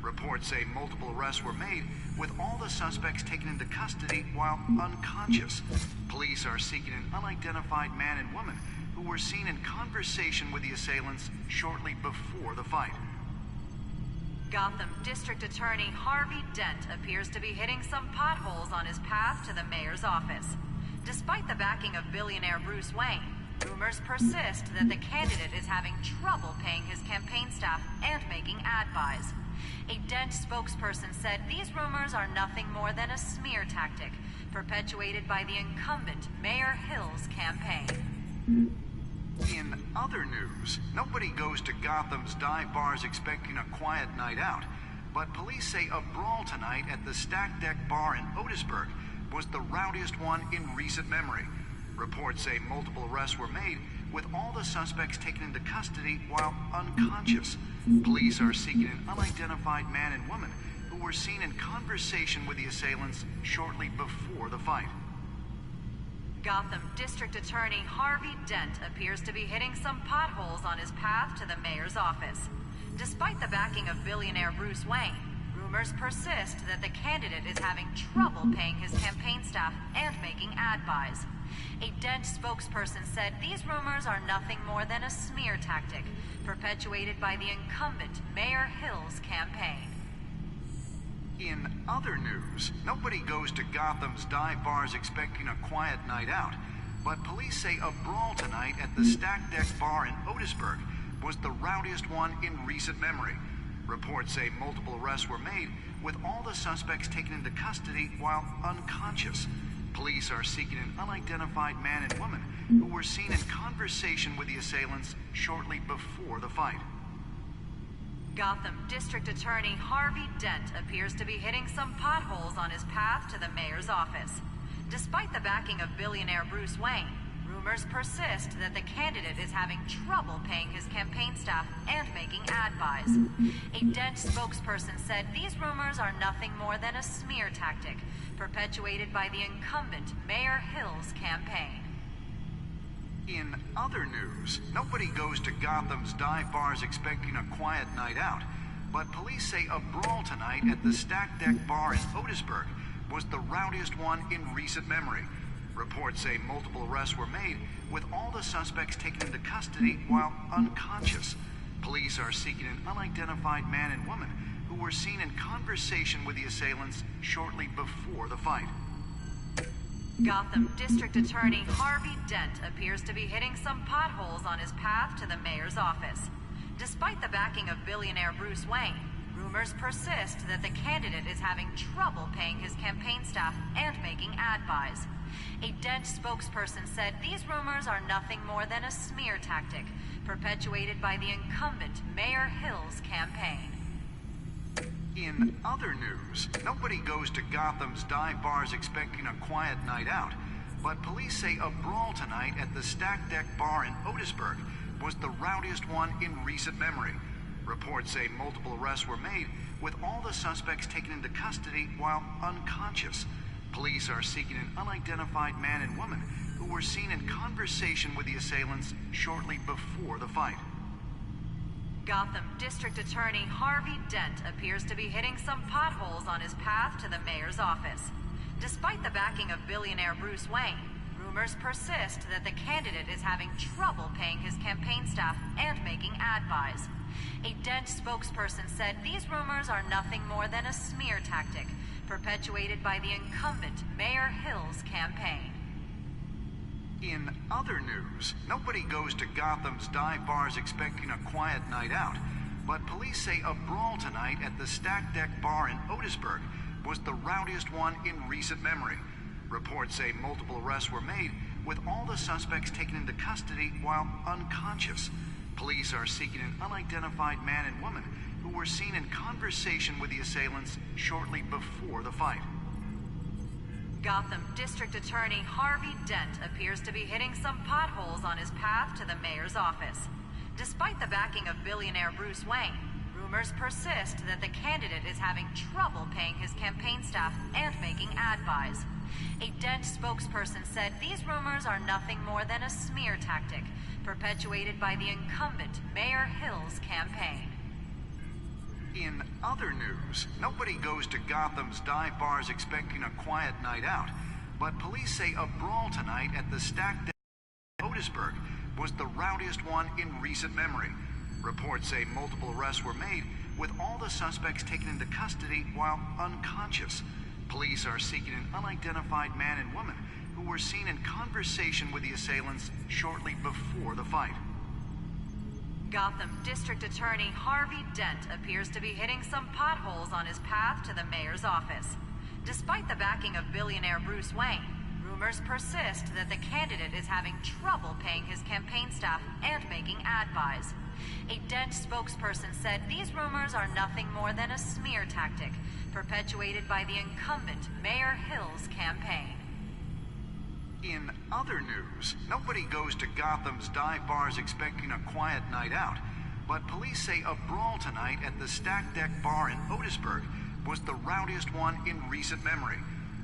S: Reports say multiple arrests were made, with all the suspects taken into custody while unconscious. Police are seeking an unidentified man and woman who were seen in conversation with the assailants shortly before the fight.
O: Gotham District Attorney Harvey Dent appears to be hitting some potholes on his path to the mayor's office. Despite the backing of billionaire Bruce Wayne, rumors persist that the candidate is having trouble paying his campaign staff and making ad buys. A Dent spokesperson said these rumors are nothing more than a smear tactic perpetuated by the incumbent Mayor Hill's campaign.
S: In other news, nobody goes to Gotham's dive bars expecting a quiet night out, but police say a brawl tonight at the Stack Deck Bar in Otisburg was the rowdiest one in recent memory. Reports say multiple arrests were made, with all the suspects taken into custody while unconscious. Police are seeking an unidentified man and woman who were seen in conversation with the assailants shortly before the fight.
O: Gotham District Attorney Harvey Dent appears to be hitting some potholes on his path to the mayor's office. Despite the backing of billionaire Bruce Wayne, rumors persist that the candidate is having trouble paying his campaign staff and making ad buys. A Dent spokesperson said these rumors are nothing more than a smear tactic perpetuated by the incumbent Mayor Hill's campaign.
S: In other news, nobody goes to Gotham's dive bars expecting a quiet night out, but police say a brawl tonight at the Stack Deck Bar in Otisburg was the rowdiest one in recent memory. Reports say multiple arrests were made, with all the suspects taken into custody while unconscious. Police are seeking an unidentified man and woman who were seen in conversation with the assailants shortly before the fight.
O: Gotham District Attorney Harvey Dent appears to be hitting some potholes on his path to the mayor's office. Despite the backing of billionaire Bruce Wayne, rumors persist that the candidate is having trouble paying his campaign staff and making ad buys. A Dent spokesperson said these rumors are nothing more than a smear tactic perpetuated by the incumbent Mayor Hill's campaign.
S: In other news, nobody goes to Gotham's dive bars expecting a quiet night out, but police say a brawl tonight at the Stack Deck Bar in Otisburg was the rowdiest one in recent memory. Reports say multiple arrests were made, with all the suspects taken into custody while unconscious. Police are seeking an unidentified man and woman who were seen in conversation with the assailants shortly before the fight.
O: Gotham District Attorney Harvey Dent appears to be hitting some potholes on his path to the mayor's office. Despite the backing of billionaire Bruce Wayne, rumors persist that the candidate is having trouble paying his campaign staff and making ad buys. A Dent spokesperson said these rumors are nothing more than a smear tactic perpetuated by the incumbent Mayor Hill's campaign.
S: In other news, nobody goes to Gotham's dive bars expecting a quiet night out, but police say a brawl tonight at the Stack Deck Bar in Otisburg was the rowdiest one in recent memory. Reports say multiple arrests were made, with all the suspects taken into custody while unconscious. Police are seeking an unidentified man and woman who were seen in conversation with the assailants shortly before the fight.
O: Gotham District Attorney Harvey Dent appears to be hitting some potholes on his path to the mayor's office. Despite the backing of billionaire Bruce Wayne, rumors persist that the candidate is having trouble paying his campaign staff and making ad buys. A Dent spokesperson said these rumors are nothing more than a smear tactic perpetuated by the incumbent Mayor Hill's campaign.
S: In other news, nobody goes to Gotham's dive bars expecting a quiet night out, but police say a brawl tonight at the Stack Deck Bar in Otisburg was the rowdiest one in recent memory. Reports say multiple arrests were made, with all the suspects taken into custody while unconscious. Police are seeking an unidentified man and woman who were seen in conversation with the assailants shortly before the fight.
O: Gotham District Attorney Harvey Dent appears to be hitting some potholes on his path to the mayor's office. Despite the backing of billionaire Bruce Wayne, rumors persist that the candidate is having trouble paying his campaign staff and making ad buys. A Dent spokesperson said these rumors are nothing more than a smear tactic perpetuated by the incumbent Mayor Hill's campaign.
S: In other news, nobody goes to Gotham's dive bars expecting a quiet night out, but police say a brawl tonight at the Stack Deck in Otisburg was the rowdiest one in recent memory. Reports say multiple arrests were made, with all the suspects taken into custody while unconscious. Police are seeking an unidentified man and woman who were seen in conversation with the assailants shortly before the fight.
O: Gotham District Attorney Harvey Dent appears to be hitting some potholes on his path to the mayor's office. Despite the backing of billionaire Bruce Wayne, rumors persist that the candidate is having trouble paying his campaign staff and making ad buys. A Dent spokesperson said these rumors are nothing more than a smear tactic perpetuated by the incumbent Mayor Hill's campaign.
S: In other news, nobody goes to Gotham's dive bars expecting a quiet night out, but police say a brawl tonight at the Stack Deck bar in Otisburg was the rowdiest one in recent memory.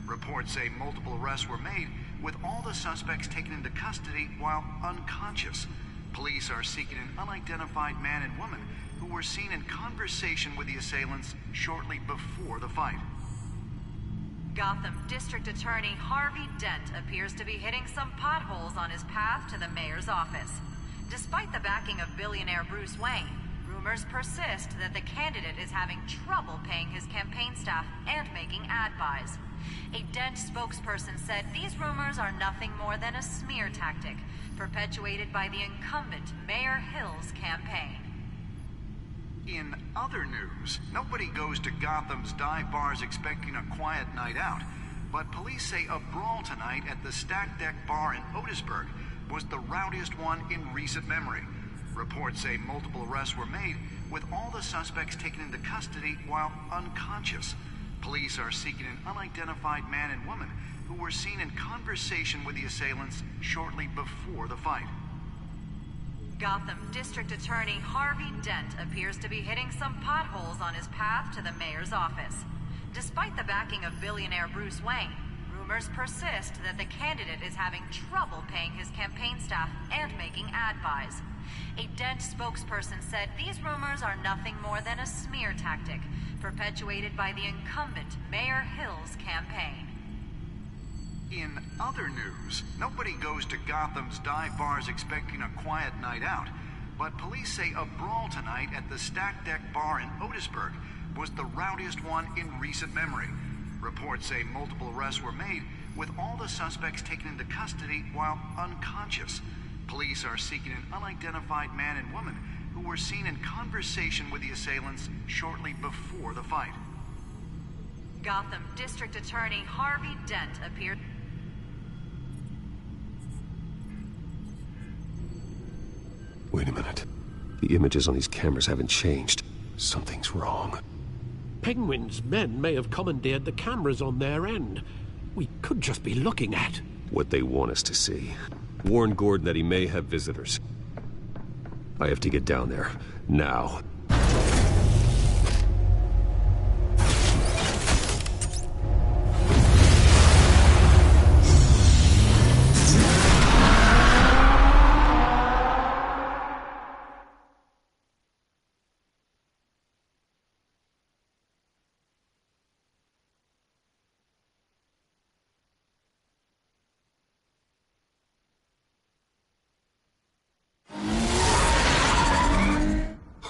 S: Reports say multiple arrests were made, with all the suspects taken into custody while unconscious. Police are seeking an unidentified man and woman who were seen in conversation with the assailants shortly before the fight.
O: Gotham District Attorney Harvey Dent appears to be hitting some potholes on his path to the mayor's office. Despite the backing of billionaire Bruce Wayne, rumors persist that the candidate is having trouble paying his campaign staff and making ad buys. A Dent spokesperson said these rumors are nothing more than a smear tactic perpetuated by the incumbent Mayor Hill's campaign.
S: In other news, nobody goes to Gotham's dive bars expecting a quiet night out, but police say a brawl tonight at the Stack Deck bar in Otisburg was the rowdiest one in recent memory. Reports say multiple arrests were made, with all the suspects taken into custody while unconscious. Police are seeking an unidentified man and woman who were seen in conversation with the assailants shortly before the fight.
O: Gotham District Attorney Harvey Dent appears to be hitting some potholes on his path to the mayor's office. Despite the backing of billionaire Bruce Wayne, rumors persist that the candidate is having trouble paying his campaign staff and making ad buys. A Dent spokesperson said these rumors are nothing more than a smear tactic perpetuated by the incumbent Mayor Hill's campaign.
S: In other news, nobody goes to Gotham's dive bars expecting a quiet night out, but police say a brawl tonight at the Stack Deck bar in Otisburg was the rowdiest one in recent memory. Reports say multiple arrests were made, with all the suspects taken into custody while unconscious. Police are seeking an unidentified man and woman who were seen in conversation with the assailants shortly before the fight.
O: Gotham District Attorney Harvey Dent appeared...
G: Wait a minute. The images on these cameras haven't changed. Something's wrong.
F: Penguin's men may have commandeered the cameras on their end. We could just be looking at
G: what they want us to see. Warn Gordon that he may have visitors. I have to get down there. Now.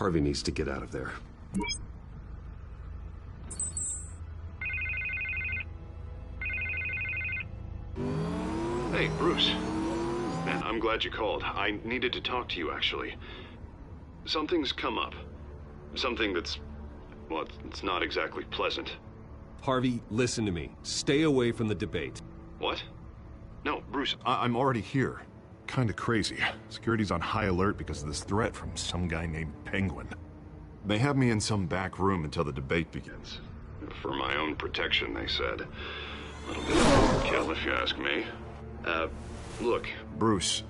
G: Harvey needs to get out of there.
B: Hey, Bruce. Man, I'm glad you called. I needed to talk to you, actually. Something's come up. Something that's... well, it's not exactly pleasant.
G: Harvey, listen to me. Stay away from the debate.
B: What? No, Bruce, I'm already here. Kinda crazy. Security's on high alert because of this threat from some guy named Penguin. They have me in some back room until the debate begins.
T: For my own protection, they said. A little bit of overkill, if you ask me. Look.
B: Bruce,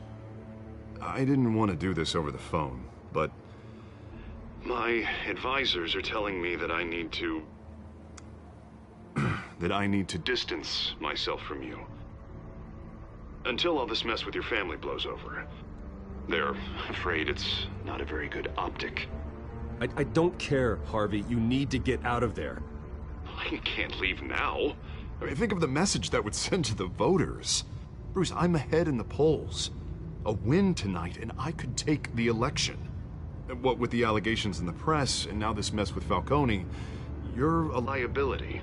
B: I didn't want to do this over the phone, but...
T: My advisors are telling me that I need to...
B: that I need to
T: distance myself from you. Until all this mess with your family blows over. They're afraid it's not a very good optic.
H: I don't care, Harvey. You need to get out of there.
T: I can't leave now.
B: I mean, think of the message that would send to the voters. Bruce, I'm ahead in the polls. A win tonight, and I could take the election. What with the allegations in the press, and now this mess with Falcone, you're a liability.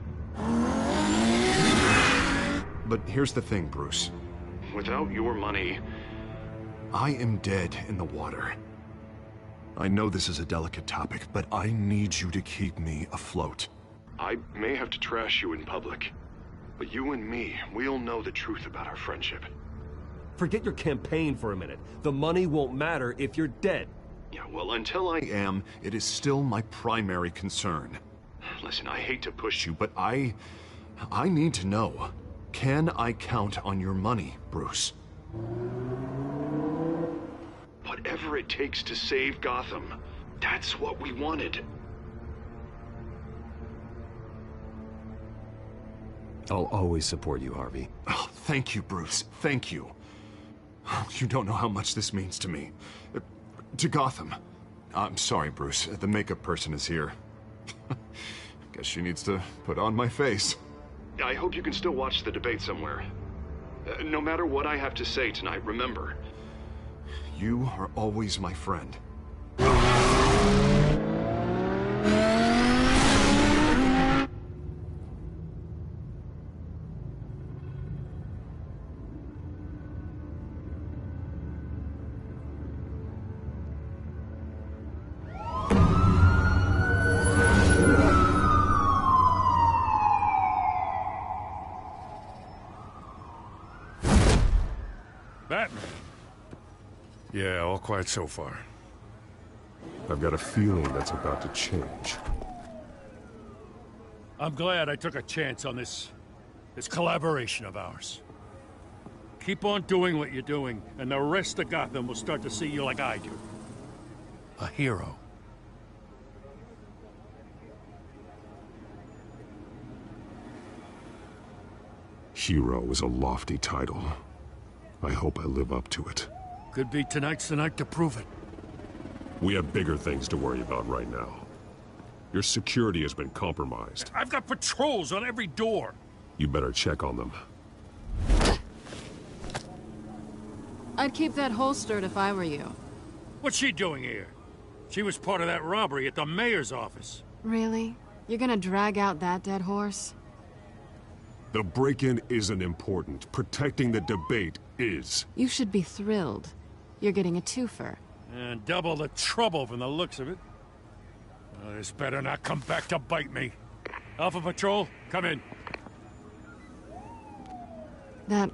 B: But here's the thing, Bruce.
T: Without your money...
B: I am dead in the water. I know this is a delicate topic, but I need you to keep me afloat.
T: I may have to trash you in public, but you and me, we'll know the truth about our friendship.
H: Forget your campaign for a minute. The money won't matter if you're dead.
T: Yeah, well, until I
B: am, it is still my primary concern.
T: Listen, I hate to push
B: you, but I need to know. Can I count on your money, Bruce?
T: Whatever it takes to save Gotham. That's what we wanted.
H: I'll always support you, Harvey.
B: Oh, thank you, Bruce. Thank you. You don't know how much this means to me. To Gotham. I'm sorry, Bruce. The makeup person is here. Guess she needs to put on my face.
T: I hope you can still watch the debate somewhere. No matter what I have to say tonight, remember.
B: You are always my friend.
D: Batman. Yeah, all quiet so far.
G: I've got a feeling that's about to change.
D: I'm glad I took a chance on this collaboration of ours. Keep on doing what you're doing, and the rest of Gotham will start to see you like I do. A hero.
G: Hero is a lofty title. I hope I live up to it.
D: Could be tonight's the night to prove it.
G: We have bigger things to worry about right now. Your security has been compromised.
D: I've got patrols on every door.
G: You better check on them.
P: I'd keep that holstered if I were you.
D: What's she doing here? She was part of that robbery at the mayor's office.
P: Really? You're gonna drag out that dead horse?
G: The break-in isn't important. Protecting the debate is.
P: You should be thrilled. You're getting a twofer.
D: And double the trouble from the looks of it. Oh, this better not come back to bite me. Alpha Patrol, come in.
P: That,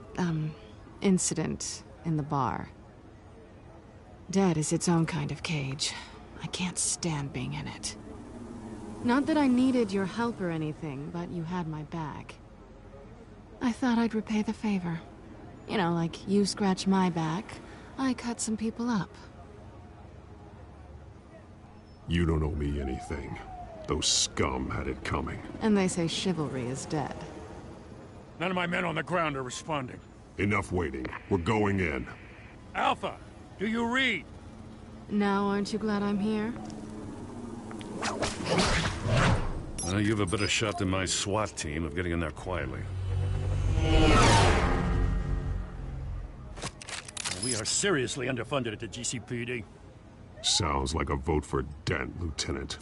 P: incident in the bar. Dead is its own kind of cage. I can't stand being in it. Not that I needed your help or anything, but you had my back. I thought I'd repay the favor. You know, like you scratch my back, I cut some people up.
G: You don't owe me anything. Those scum had it coming.
P: And they say chivalry is dead.
D: None of my men on the ground are responding.
G: Enough waiting. We're going in.
D: Alpha, do you read?
P: Now aren't you glad I'm here?
D: Well, you have a better shot than my SWAT team of getting in there quietly. We are seriously underfunded at the GCPD.
G: Sounds like a vote for Dent, Lieutenant.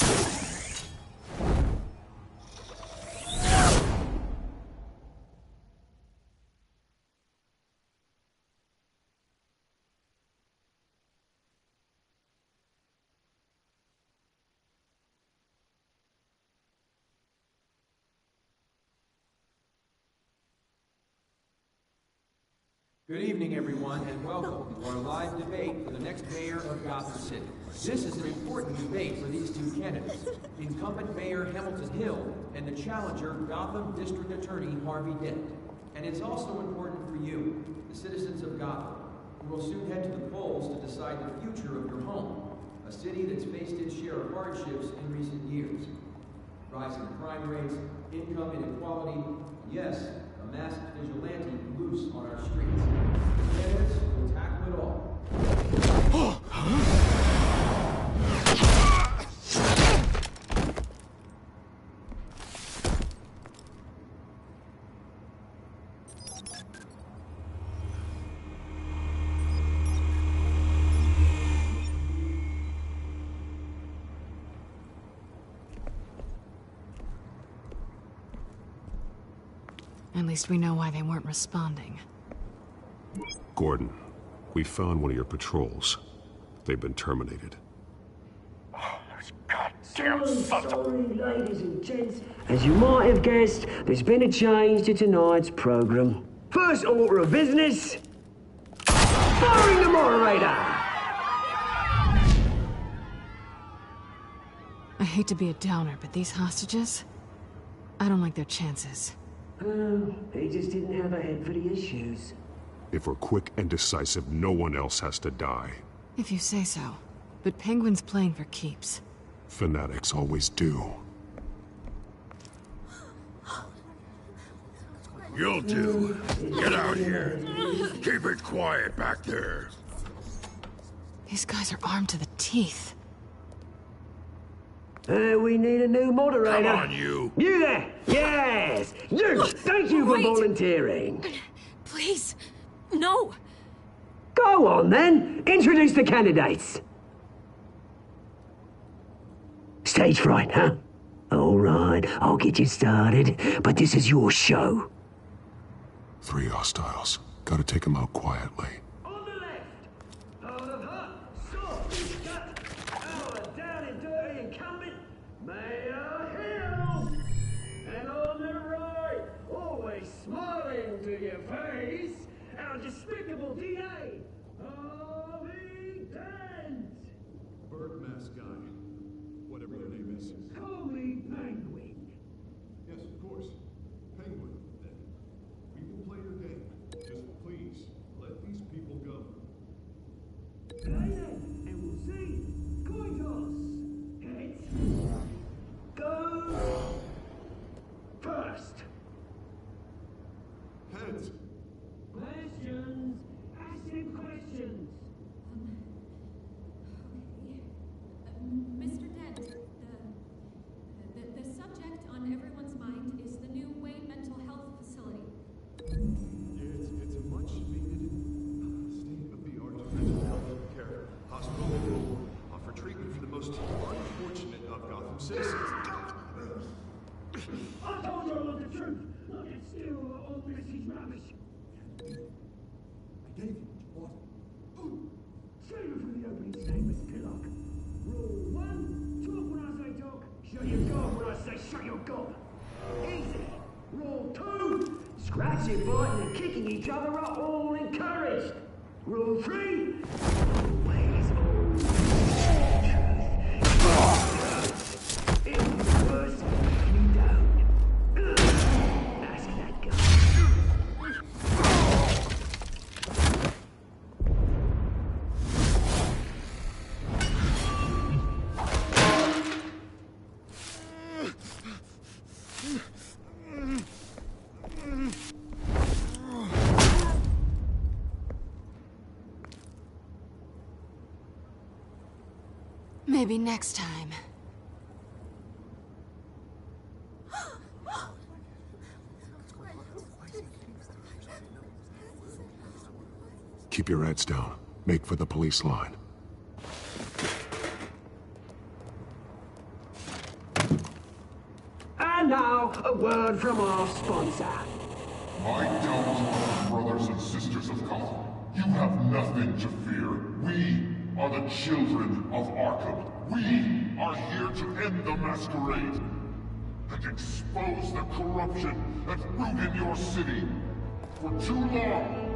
U: Good evening, everyone, and welcome to our live debate for the next mayor of Gotham City. This is an important debate for these two candidates, incumbent Mayor Hamilton Hill and the challenger Gotham District Attorney Harvey Dent. And it's also important for you, the citizens of Gotham, who will soon head to the polls to decide the future of your home, a city that's faced its share of hardships in recent years. Rising crime rates, income inequality, yes, a masked vigilante loose on our streets. The candidates will tackle it all.
P: At least we know why they weren't responding.
G: Gordon, we found one of your patrols. They've been terminated.
V: Damn sorry, ladies and gents. As you might have guessed, there's been a change to tonight's program. First order of business, firing the moderator!
P: I hate to be a downer, but these hostages, I don't like their chances.
V: Oh, he just didn't have a head for the issues.
G: If we're quick and decisive, no one else has to die.
P: If you say so. But Penguin's playing for keeps.
G: Fanatics always do.
K: You'll do. Get out here. Keep it quiet back there.
P: These guys are armed to the teeth.
V: We need a new moderator.
K: Come on, you.
V: You there! Yes! You! Thank you for volunteering.
C: Please, no.
V: Go on, then. Introduce the candidates. Stage fright, huh? All right, I'll get you started, but this is your show.
G: 3 hostiles. Gotta take them out quietly.
V: On the left, out of her, soft, gut, our down and dirty incumbent, Mayor Hill. And on the right, always smiling to your face, our despicable DA, Harvey Dent.
B: Bird mask guy. Whatever your name is.
V: Call me Penguin.
B: Yes, of course. Penguin, then. We will play your game. Just please, let these people go.
V: Okay then, and we'll see. Coin toss. Heads. Go. First.
B: Heads.
V: Questions. Ask him questions.
C: Mr. Dent, the subject on everyone's mind is the new Wayne Mental Health Facility.
B: It's a much-needed state-of-the-art mental health care hospital that will offer treatment for the most unfortunate of Gotham citizens.
V: I told you all the truth. I can steal all Missy's rubbish.
N: I gave you what you wanted.
V: Save it for the opening statement, Pillock. Rule 1, talk when I say talk, shut your gob when I say shut your gob. Easy. Rule 2, scratching, biting and kicking each other are all encouraged. Rule 3, always own truth. It's worse if you don't. Ask that guy.
P: Maybe next time.
G: Keep your heads down. Make for the police line.
V: And now, a word from our sponsor.
W: My downtown brothers and sisters of Gotham, you have nothing to fear. We are the children of Arkham. We are here to end the masquerade and expose the corruption that rooted your city. For too long,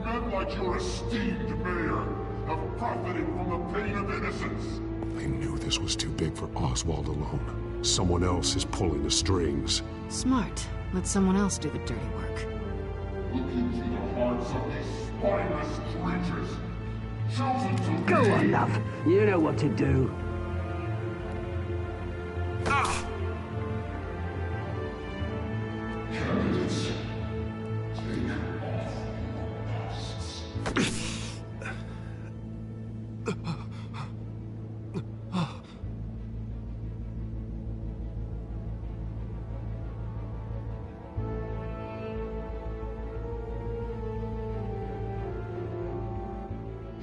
W: men like your esteemed mayor have profited from the pain of innocence.
B: I knew this was too big for Oswald alone. Someone else is pulling the strings.
P: Smart. Let someone else do the dirty work.
W: Look into the hearts of these spineless creatures. Chosen to
A: Go
W: lead.
A: on, love. You know what to do.
W: Candidates, take off your masks.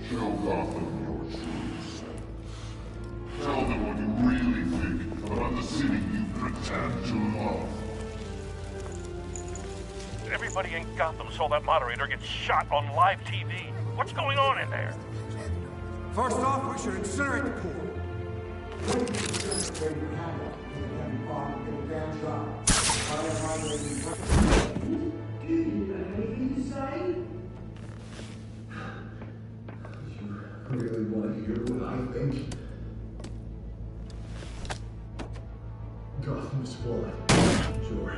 W: Show Gotham your true self. Tell them what you really think about the city you pretend to love.
E: Everybody in Gotham saw that moderator get shot on live TV. What's going on in there?
N: First off, we should incinerate the pool.
V: Really want to hear what I think? Gotham is flawed. Sure.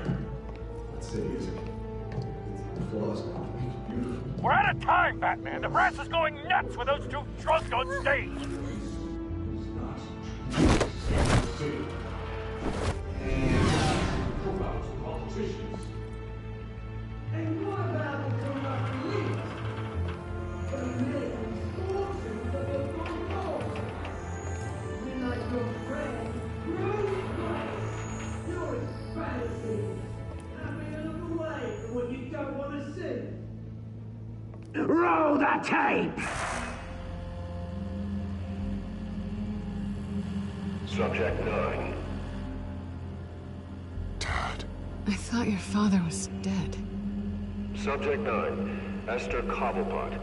V: That city isn't. Its flaws make it beautiful.
E: We're out of time, Batman. The brass is going nuts with those two drunks on stage.
V: Politicians.
I: And what about the corrupt police? The millions, fortunes of the Concord. We're like your friend, Bruce Wayne. You're his fantasy. Having a look away from what you don't want to see.
A: Roll the tape!
T: Subject 9.
P: I thought your father was dead.
T: Subject 9, Esther Cobblepot.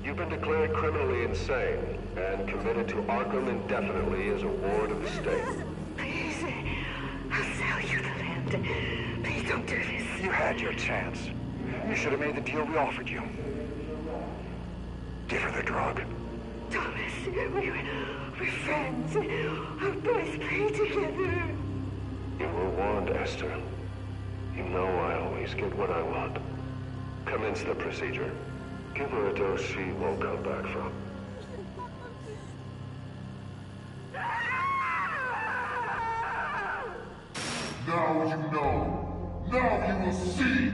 T: You've been declared criminally insane and committed to Arkham indefinitely as a ward of the state.
J: Please, I'll sell you the land. Please don't do this.
S: You had your chance. You should have made the deal we offered you. Give her the drug.
J: Thomas, we're friends. Our boys play together.
T: You were warned, Esther. You know I always get what I want. Commence the procedure. Give her a dose she won't come back from.
W: Now you know. Now you will see.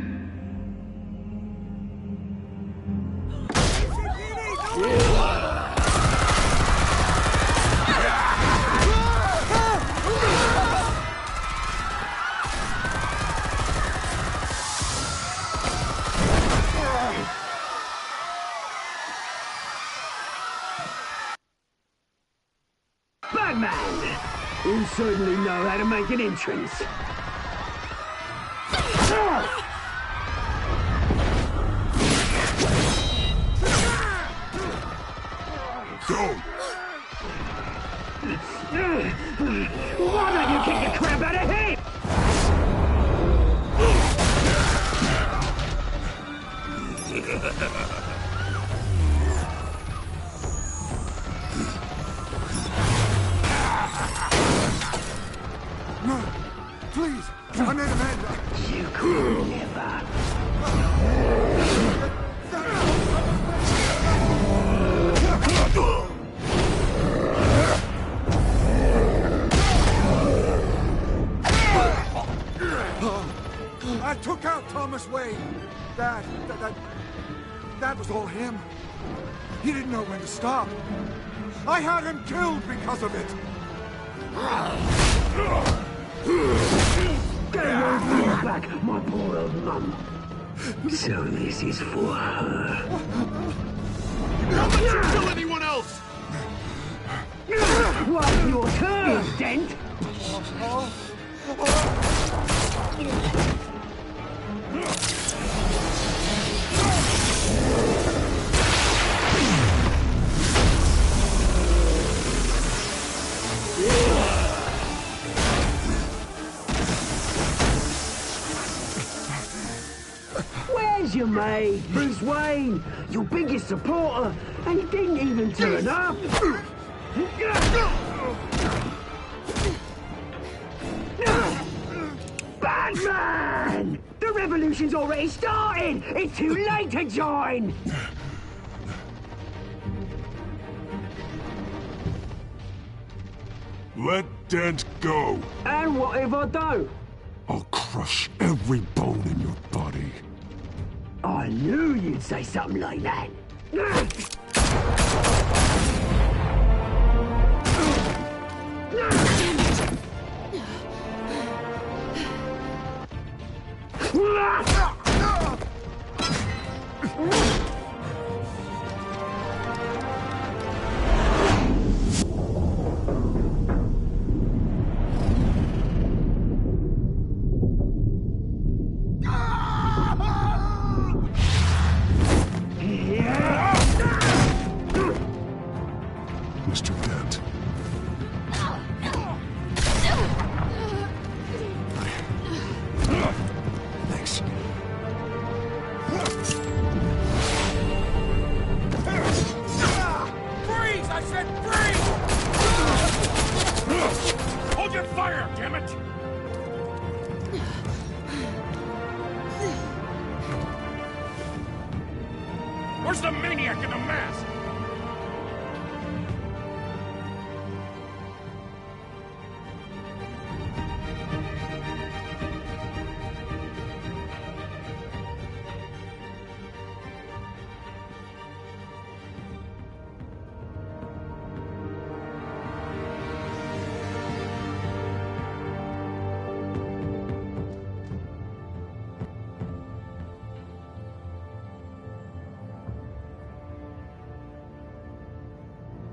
A: Batman! You certainly know how to make an entrance.
W: Go!
A: Why don't you kick the crap out of him?
N: No, please, I made amends.
A: You could never.
N: I took out Thomas Wayne. That was all him. He didn't know when to stop. I had him killed because of it.
A: Get away from your back, my poor old mum. So this is for her.
B: Don't let you kill anyone else!
A: What's your turn, Dent? Here's your mate, Bruce Wayne, your biggest supporter, and he didn't even turn up. Batman! The revolution's already started! It's too late to join!
H: Let Dent go!
A: And what if I don't?
H: I'll crush every bone in your body.
A: I knew you'd say something like that.
H: Mr. Dent. Thanks.
E: Freeze! I said freeze! Hold your fire, damn it! Where's the maniac in the mask?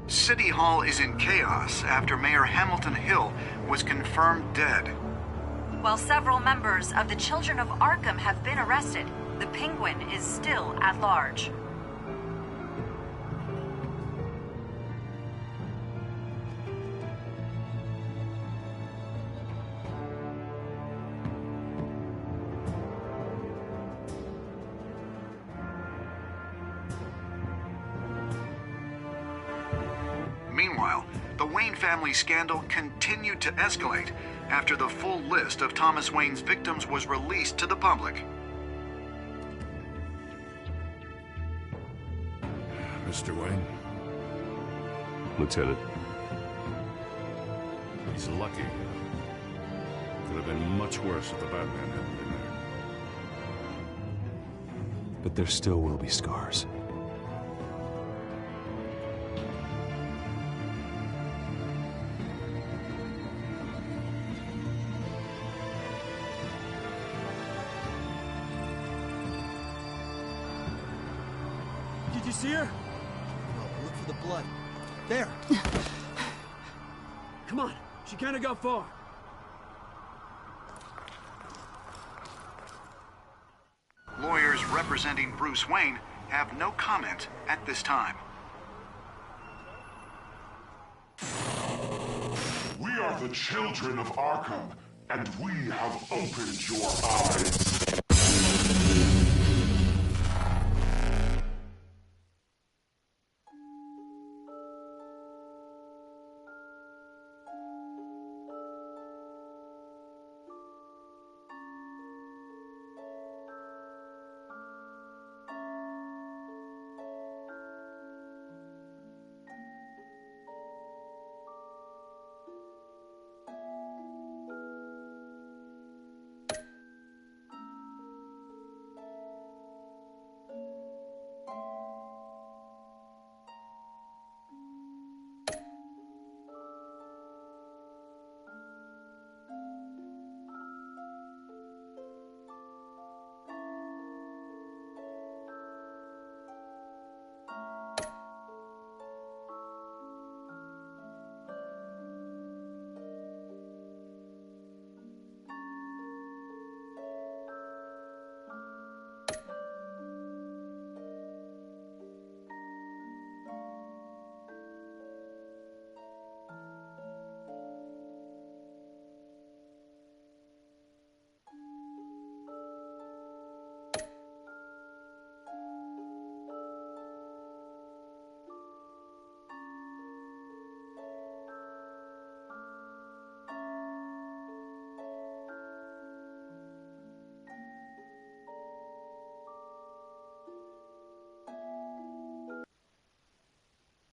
S: City Hall is in chaos after Mayor Hamilton Hill was confirmed dead.
O: While several members of the Children of Arkham have been arrested, the Penguin is still at large.
S: Meanwhile, the Wayne family scandal continued to escalate after the full list of Thomas Wayne's victims was released to the public.
K: Mr. Wayne?
G: Lieutenant.
D: He's lucky. Could have been much worse if the Batman hadn't been there.
G: But there still will be scars.
A: Did you see her? No, look for the blood. There. Come on, she can't have got far.
S: Lawyers representing Bruce Wayne have no comment at this time.
W: We are the children of Arkham, and we have opened your eyes.